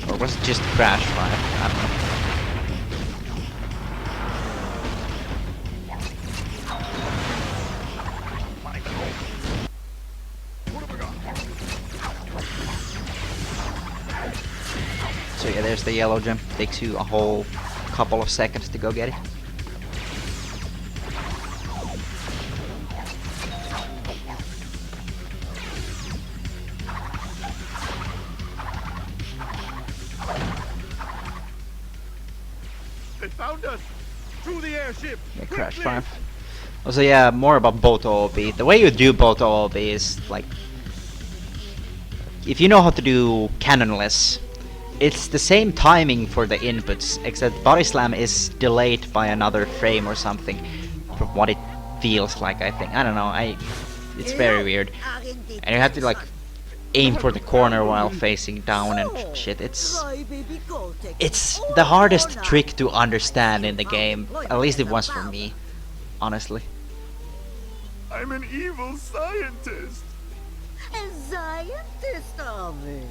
Or was it just Crash 5? I don't know. So yeah, there's the yellow gem. Takes you a whole couple of seconds to go get it. They found us! Through the airship! Yeah, Crash 5. Also, yeah, more about both OOB. The way you do both OOB is like, if you know how to do cannonless, it's the same timing for the inputs, except Body Slam is delayed by another frame or something, from what it feels like, I think. I don't know, it's very weird. And you have to like aim for the corner while facing down and shit. It's the hardest trick to understand in the game, at least it was for me, honestly. I'm an evil scientist! A scientist, Army.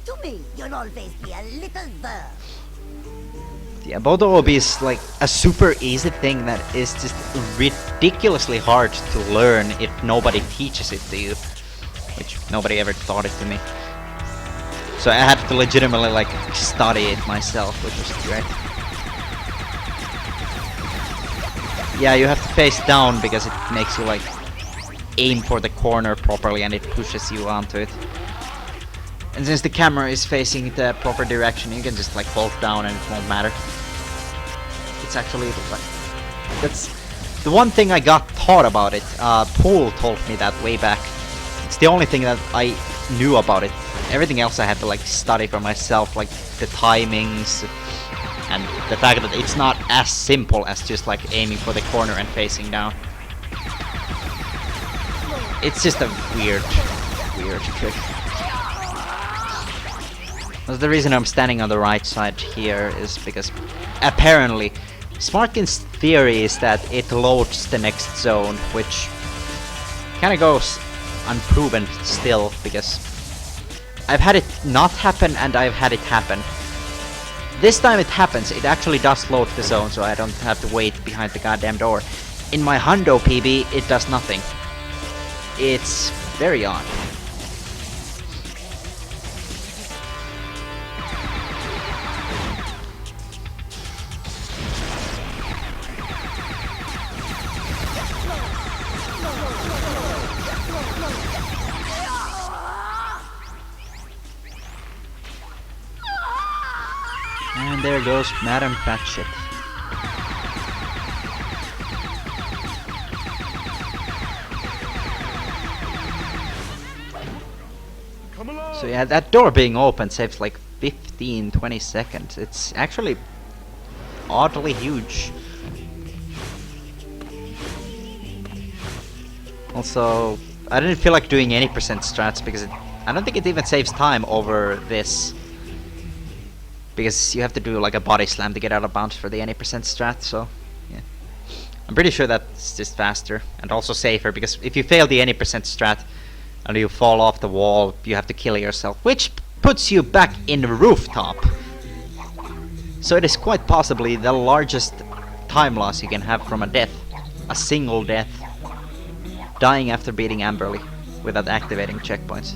To me, you'll always be a little bird. Yeah, both OOB is like a super easy thing that is just ridiculously hard to learn if nobody teaches it to you. Which nobody ever taught it to me. So I had to legitimately like study it myself, which was great. Yeah, you have to face down because it makes you like aim for the corner properly and it pushes you onto it. And since the camera is facing the proper direction, you can just like hold down and it won't matter. It's actually like, that's the one thing I got taught about it. Pool told me that way back. It's the only thing that I knew about it. Everything else I had to like study for myself, like the timings and the fact that it's not as simple as just like aiming for the corner and facing down. It's just a weird trick. Well, the reason I'm standing on the right side here is because apparently Smartkin's theory is that it loads the next zone, which kinda goes unproven still, because I've had it not happen and I've had it happen. This time it happens, it actually does load the zone, so I don't have to wait behind the goddamn door. In my Hundo PB, it does nothing. It's very odd. And there goes Madam Fatshit. Come along! So yeah, that door being open saves like 15-20 seconds. It's actually oddly huge. Also, I didn't feel like doing any percent strats because I don't think it even saves time over this. Because you have to do like a body slam to get out of bounds for the any percent strat, so yeah. I'm pretty sure that's just faster and also safer because if you fail the any percent strat and you fall off the wall, you have to kill yourself, which puts you back in the rooftop. So it is quite possibly the largest time loss you can have from a death. A single death. Dying after beating Amberly without activating checkpoints.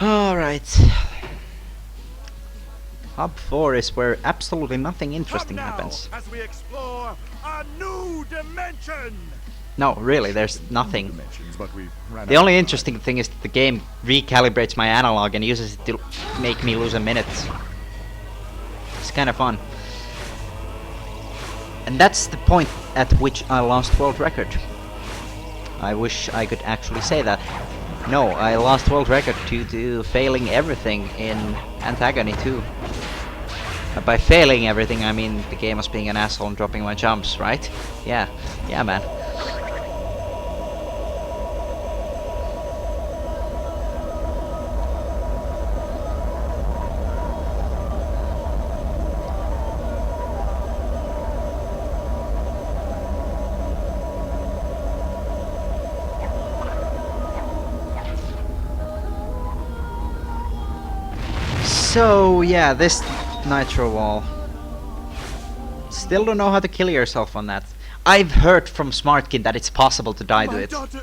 Alright. Hub 4 is where absolutely nothing interesting Come now, happens. as we explore a new dimension. No, really, there's nothing. Dimensions, but we ran The out only of interesting thing is that the game recalibrates my analog and uses it to make me lose a minute. It's kind of fun. And that's the point at which I lost world record. I wish I could actually say that. No, I lost world record due to failing everything in Antagony 2. By failing everything, I mean the game was being an asshole and dropping my jumps, right? Yeah, man. So yeah, this nitro wall. Still don't know how to kill yourself on that. I've heard from Smartkin that it's possible to die to my it, daughter,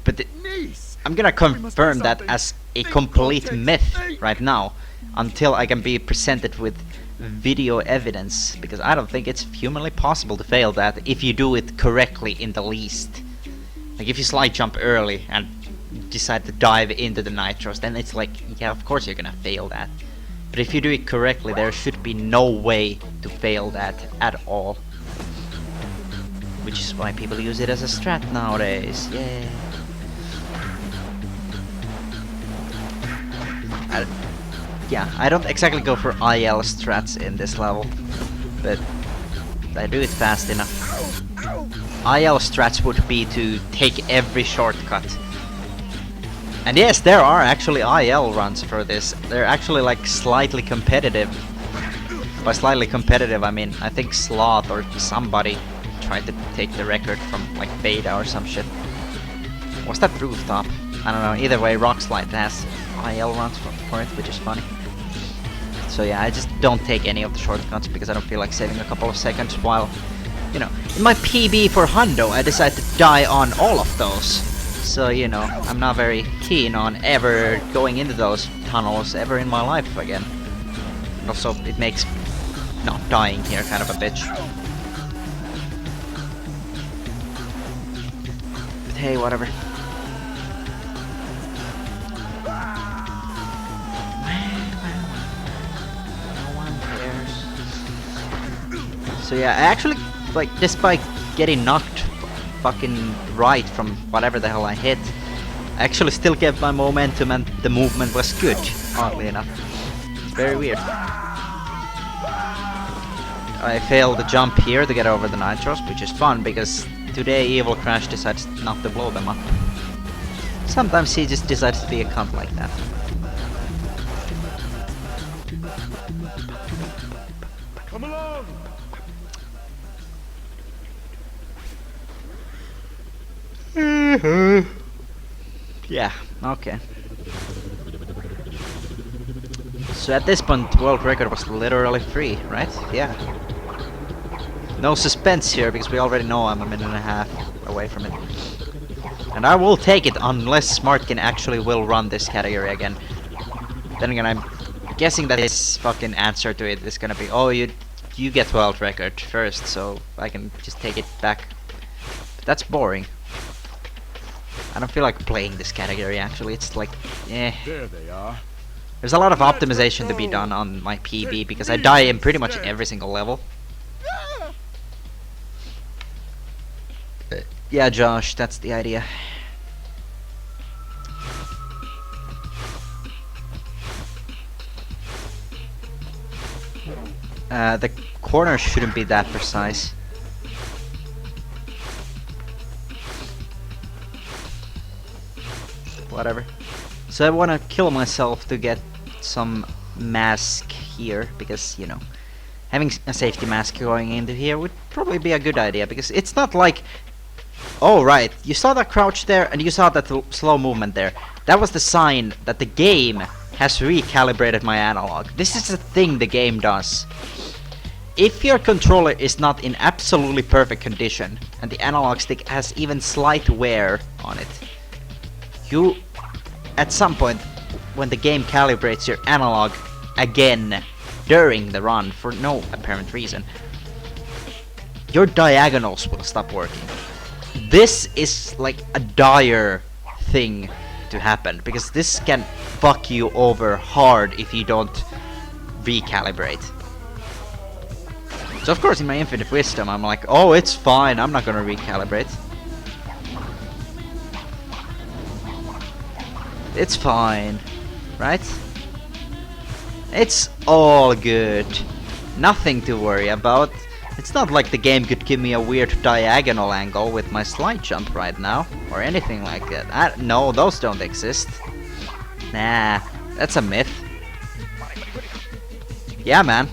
but niece. I'm gonna confirm that something. as a Think, complete Cortex, myth think. right now, until I can be presented with video evidence, because I don't think it's humanly possible to fail that if you do it correctly in the least. Like if you slide jump early and decide to dive into the nitros, then it's like, yeah, of course you're gonna fail that. But if you do it correctly, there should be no way to fail that at all. Which is why people use it as a strat nowadays, yeah. I don't exactly go for IL strats in this level, but I do it fast enough. IL strats would be to take every shortcut. And yes, there are actually IL runs for this. They're actually like slightly competitive. By slightly competitive, I mean I think Sloth or somebody tried to take the record from like Beta or some shit. Was that Rooftop? I don't know. Either way, Rockslide has IL runs for it, which is funny. So yeah, I just don't take any of the shortcuts because I don't feel like saving a couple of seconds while, you know, in my PB for Hundo, I decided to die on all of those. So, you know, I'm not very keen on ever going into those tunnels ever in my life again. And also, it makes not dying here kind of a bitch. But hey, whatever. No one cares. So yeah, I actually, like, despite getting knocked fucking right from whatever the hell I hit, I actually still kept my momentum and the movement was good, oddly enough. It's very weird. I failed the jump here to get over the nitros, which is fun because today Evil Crash decides not to blow them up. Sometimes he just decides to be a cunt like that. Come along. Yeah, okay. So at this point, world record was literally free, right? Yeah. No suspense here because we already know I'm a minute and a half away from it. And I will take it unless Smartkin actually will run this category again. Then again, I'm guessing that his fucking answer to it is gonna be, oh, you get world record first, so I can just take it back. But that's boring. I don't feel like playing this category actually, it's like, eh. There they are. There's a lot of optimization to be done on my PB because I die in pretty much every single level. Yeah, Josh, that's the idea. The corner shouldn't be that precise. Whatever. So I want to kill myself to get some mask here, because, you know, having a safety mask going into here would probably be a good idea, because it's not like... Oh, right, you saw that crouch there, and you saw that slow movement there. That was the sign that the game has recalibrated my analog. This is the thing the game does. If your controller is not in absolutely perfect condition, and the analog stick has even slight wear on it, you, at some point, when the game calibrates your analog again during the run for no apparent reason, your diagonals will stop working. This is like a dire thing to happen, because this can fuck you over hard if you don't recalibrate. So of course, in my infinite wisdom, I'm like, oh, it's fine, I'm not gonna recalibrate. It's fine, right? It's all good. Nothing to worry about. It's not like the game could give me a weird diagonal angle with my slide jump right now, or anything like that. No, those don't exist. Nah, that's a myth. Yeah, man.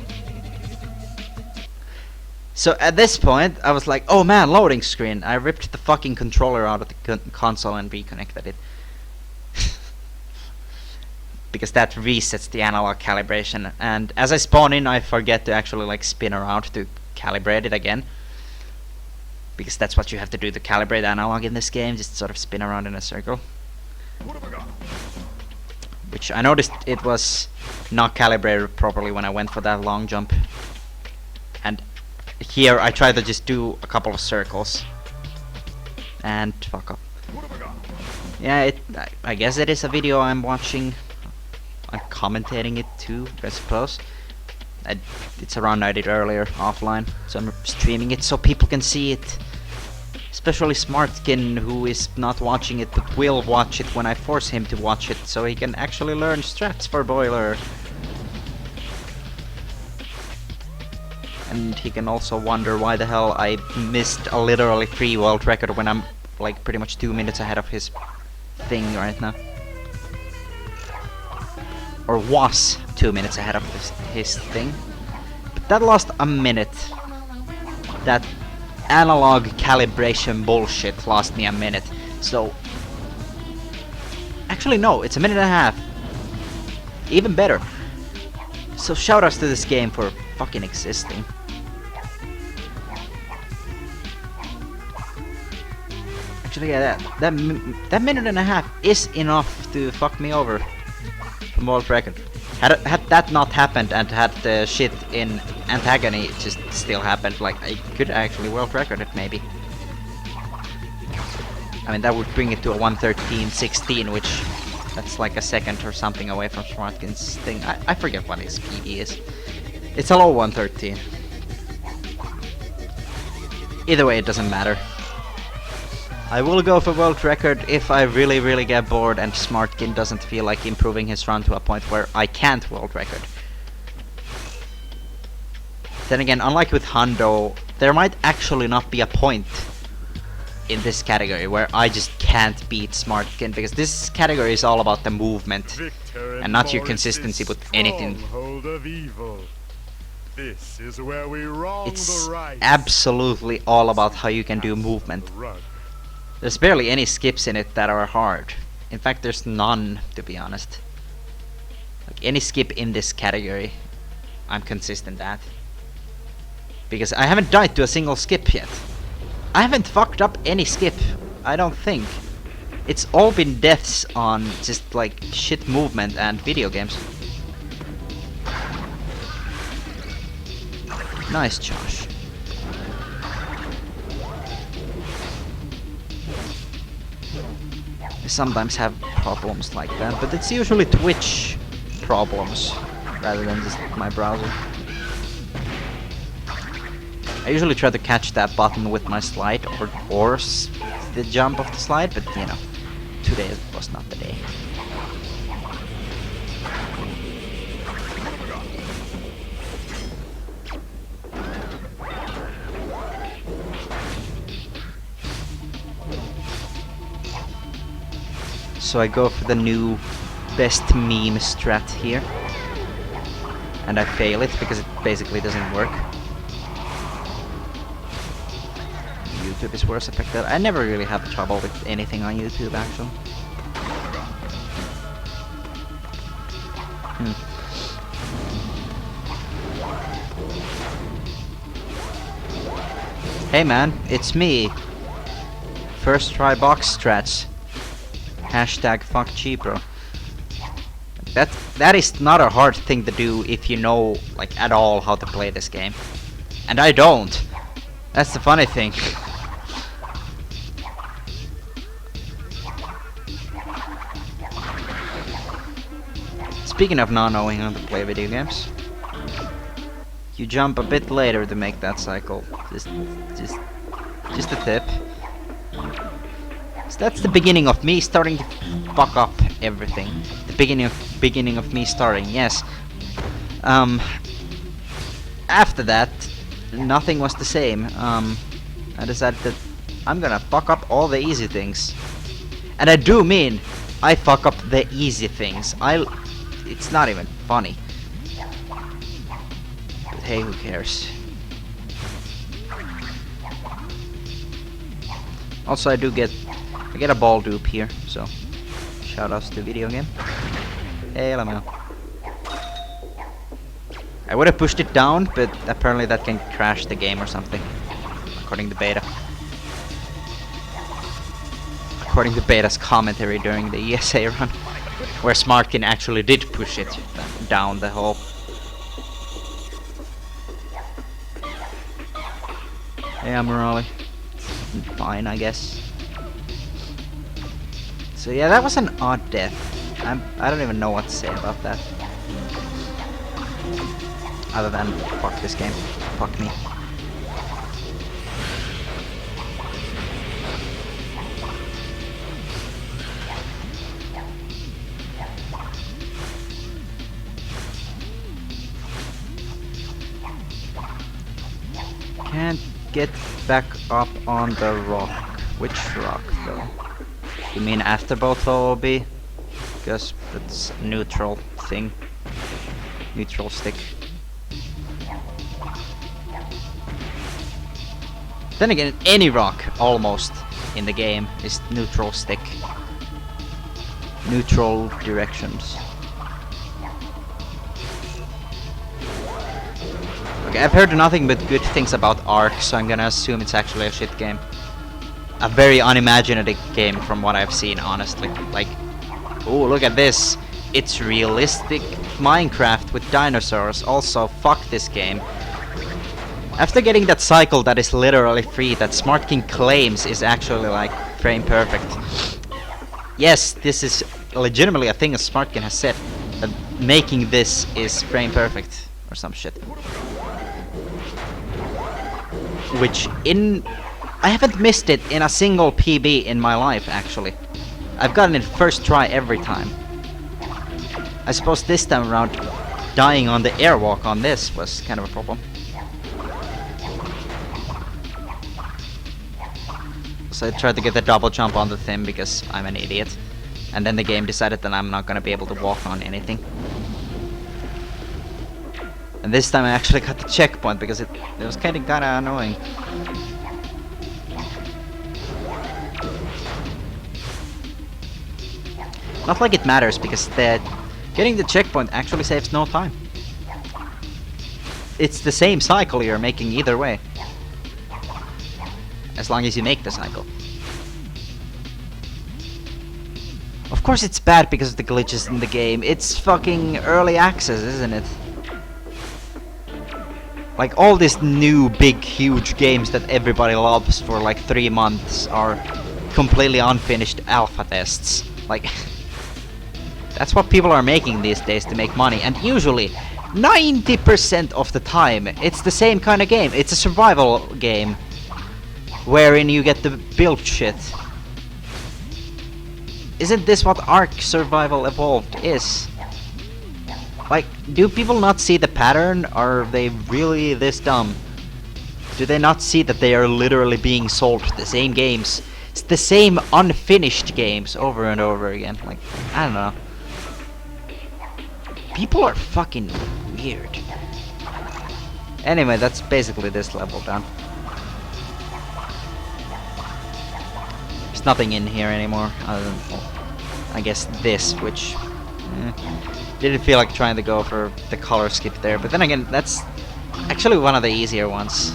So at this point, I was like, oh man, loading screen. I ripped the fucking controller out of the console and reconnected it. Because that resets the analog calibration, and as I spawn in, I forget to actually like spin around to calibrate it again. Because that's what you have to do to calibrate analog in this game, just sort of spin around in a circle. Which I noticed it was not calibrated properly when I went for that long jump. And here I tried to just do a couple of circles. And fuck up. Yeah, I guess it is a video I'm watching. I'm commentating it too, I suppose. It's a run I did earlier offline, so I'm streaming it so people can see it. Especially Smartkin, who is not watching it but will watch it when I force him to watch it, so he can actually learn strats for Boiler. And he can also wonder why the hell I missed a literally free world record when I'm like pretty much 2 minutes ahead of his thing right now. Or was 2 minutes ahead of his thing. But that lost a minute. That analog calibration bullshit lost me a minute. So... Actually no, it's a minute and a half. Even better. So shoutouts to this game for fucking existing. Actually, yeah, that minute and a half is enough to fuck me over from world record. Had that not happened, and had the shit in Antagony just still happened, like I could actually world record it maybe. I mean, that would bring it to a 1:13.16, which that's like a second or something away from Smartkin's thing. I forget what his PD is. It's a low 1:13. Either way, it doesn't matter. I will go for world record if I really get bored and Smartkin doesn't feel like improving his run to a point where I can't world record. Then again, unlike with Hundo, there might actually not be a point in this category where I just can't beat Smartkin, because this category is all about the movement and not your consistency with anything. Of evil. This is where we wrong It's the right. absolutely all about how you can do movement. There's barely any skips in it that are hard. In fact, there's none, to be honest. Like any skip in this category, I'm consistent at. Because I haven't died to a single skip yet. I haven't fucked up any skip, I don't think. It's all been deaths on just like shit movement and video games. Nice, Josh. I sometimes have problems like that, but it's usually Twitch problems rather than just my browser. I usually try to catch that button with my slide or the jump of the slide, but you know, today was not the day. So I go for the new best meme strat here. And I fail it because it basically doesn't work. YouTube is worse affected. I never really have trouble with anything on YouTube actually. Hey man, it's me. First try box strats. Hashtag fuck cheaper. That is not a hard thing to do if you know like at all how to play this game. And I don't. That's the funny thing. Speaking of not knowing how to play video games, you jump a bit later to make that cycle. Just a tip. So that's the beginning of me starting to fuck up everything. The beginning of me starting, yes. After that, nothing was the same. I decided that I'm gonna fuck up all the easy things. And I do mean, I fuck up the easy things. It's not even funny. But hey, who cares? Also, I get a ball dupe here, so shoutouts to video game. Hey, LML. I would have pushed it down, but apparently that can crash the game or something, according to beta. According to beta's commentary during the ESA run, where Smartkin actually did push it down the hole. Hey, Amorali. Fine, I guess. So yeah, that was an odd death. I don't even know what to say about that. Other than, fuck this game. Fuck me. Can't get back up on the rock. Which rock, though? You mean after both OB? Because that's a neutral thing. Neutral stick. Then again, any rock, almost, in the game is neutral stick. Neutral directions. Okay, I've heard nothing but good things about Ark, so I'm gonna assume it's actually a shit game. A very unimaginative game from what I've seen, honestly. Like, oh, look at this. It's realistic Minecraft with dinosaurs. Also, fuck this game. After getting that cycle that is literally free, that Smartkin claims is actually like frame perfect. Yes, this is legitimately a thing a Smartkin has said, that making this is frame perfect or some shit. Which I haven't missed it in a single PB in my life, actually. I've gotten it first try every time. I suppose this time around, dying on the airwalk on this was kind of a problem. So I tried to get the double jump on the thing because I'm an idiot. And then the game decided that I'm not gonna be able to walk on anything. And this time I actually got the checkpoint because it was kinda annoying. Not like it matters, because getting the checkpoint actually saves no time. It's the same cycle you're making either way. As long as you make the cycle. Of course it's bad because of the glitches in the game. It's fucking early access, isn't it? Like all these new big huge games that everybody loves for like 3 months are completely unfinished alpha tests. Like that's what people are making these days to make money, and usually 90% of the time, it's the same kind of game. It's a survival game, wherein you get to build shit. Isn't this what Ark Survival Evolved is? Like, do people not see the pattern? Are they really this dumb? Do they not see that they are literally being sold the same games? It's the same unfinished games over and over again. Like, I don't know. People are fucking weird. Anyway, that's basically this level done. There's nothing in here anymore other than, well, I guess this, which didn't feel like trying to go for the color skip there. But then again, that's actually one of the easier ones.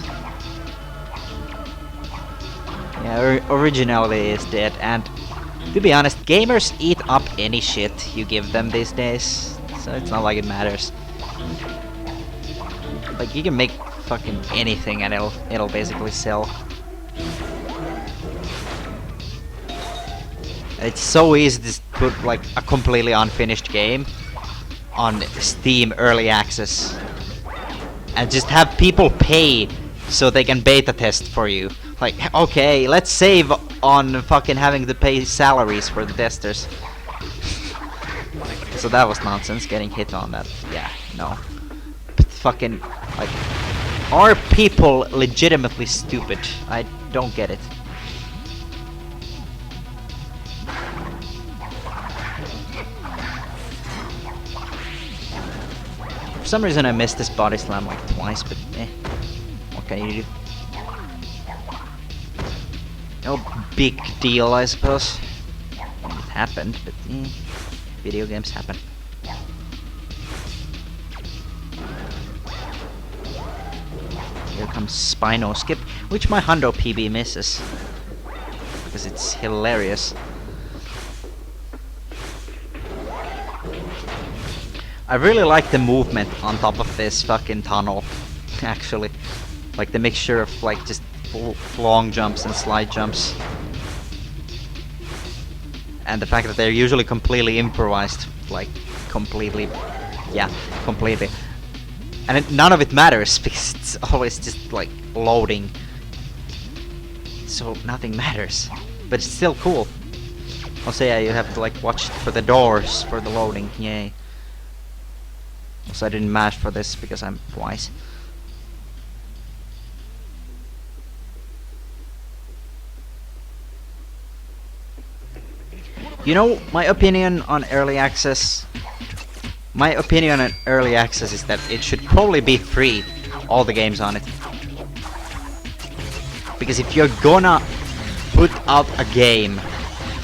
Yeah, originality is dead, and to be honest, gamers eat up any shit you give them these days. So it's not like it matters. Like, you can make fucking anything and it'll basically sell. It's so easy to put like a completely unfinished game on Steam Early Access and just have people pay so they can beta test for you. Like, okay, let's save on fucking having to pay salaries for the testers. So that was nonsense, getting hit on that. Yeah, no. But fucking, like, are people legitimately stupid? I don't get it. For some reason I missed this body slam like twice, but what can you do? No big deal, I suppose. It happened, but video games happen. Here comes Spino Skip, which my Hundo PB misses. Because it's hilarious. I really like the movement on top of this fucking tunnel, actually. Like the mixture of like just long jumps and slide jumps. And the fact that they're usually completely improvised, like completely, yeah, completely. And none of it matters because it's always just like loading. So nothing matters, but it's still cool. Also, yeah, you have to like watch for the doors for the loading, yay. Also, I didn't mash for this because I'm wise. You know, my opinion on early access? My opinion on early access is that it should probably be free, all the games on it. Because if you're gonna put out a game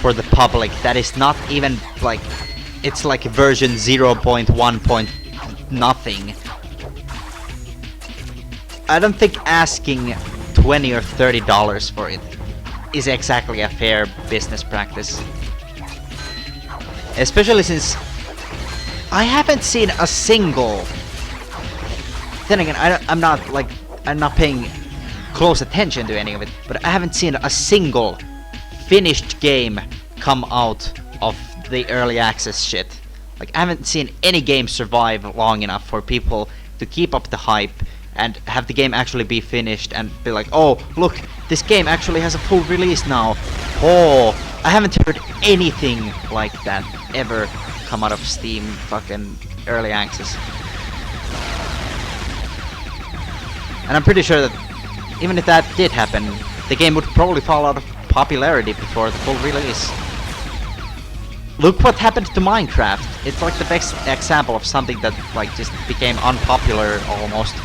for the public that is not even like, it's like version 0.1 point nothing, I don't think asking $20 or $30 for it is exactly a fair business practice. Especially since I haven't seen a single. Then again, I'm not paying close attention to any of it, but I haven't seen a single finished game come out of the early access shit. Like, I haven't seen any game survive long enough for people to keep up the hype and have the game actually be finished and be like, oh, look, this game actually has a full release now. Oh, I haven't heard anything like that ever come out of Steam fucking early access. And I'm pretty sure that even if that did happen, the game would probably fall out of popularity before the full release. Look what happened to Minecraft. It's like the best example of something that like just became unpopular almost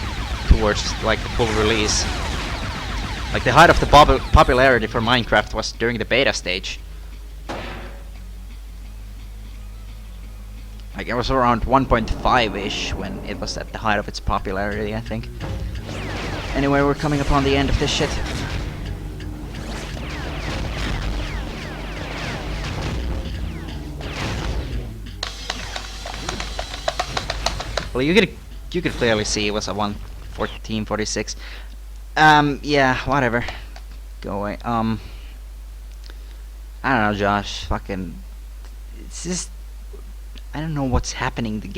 towards like the full release. Like the height of the popularity for Minecraft was during the beta stage. Like it was around 1.5-ish when it was at the height of its popularity, I think. Anyway, we're coming upon the end of this shit. Well, you could clearly see it was a 1:14:46. Yeah, whatever. Go away. I don't know, Josh. Fucking, it's just, I don't know what's happening. The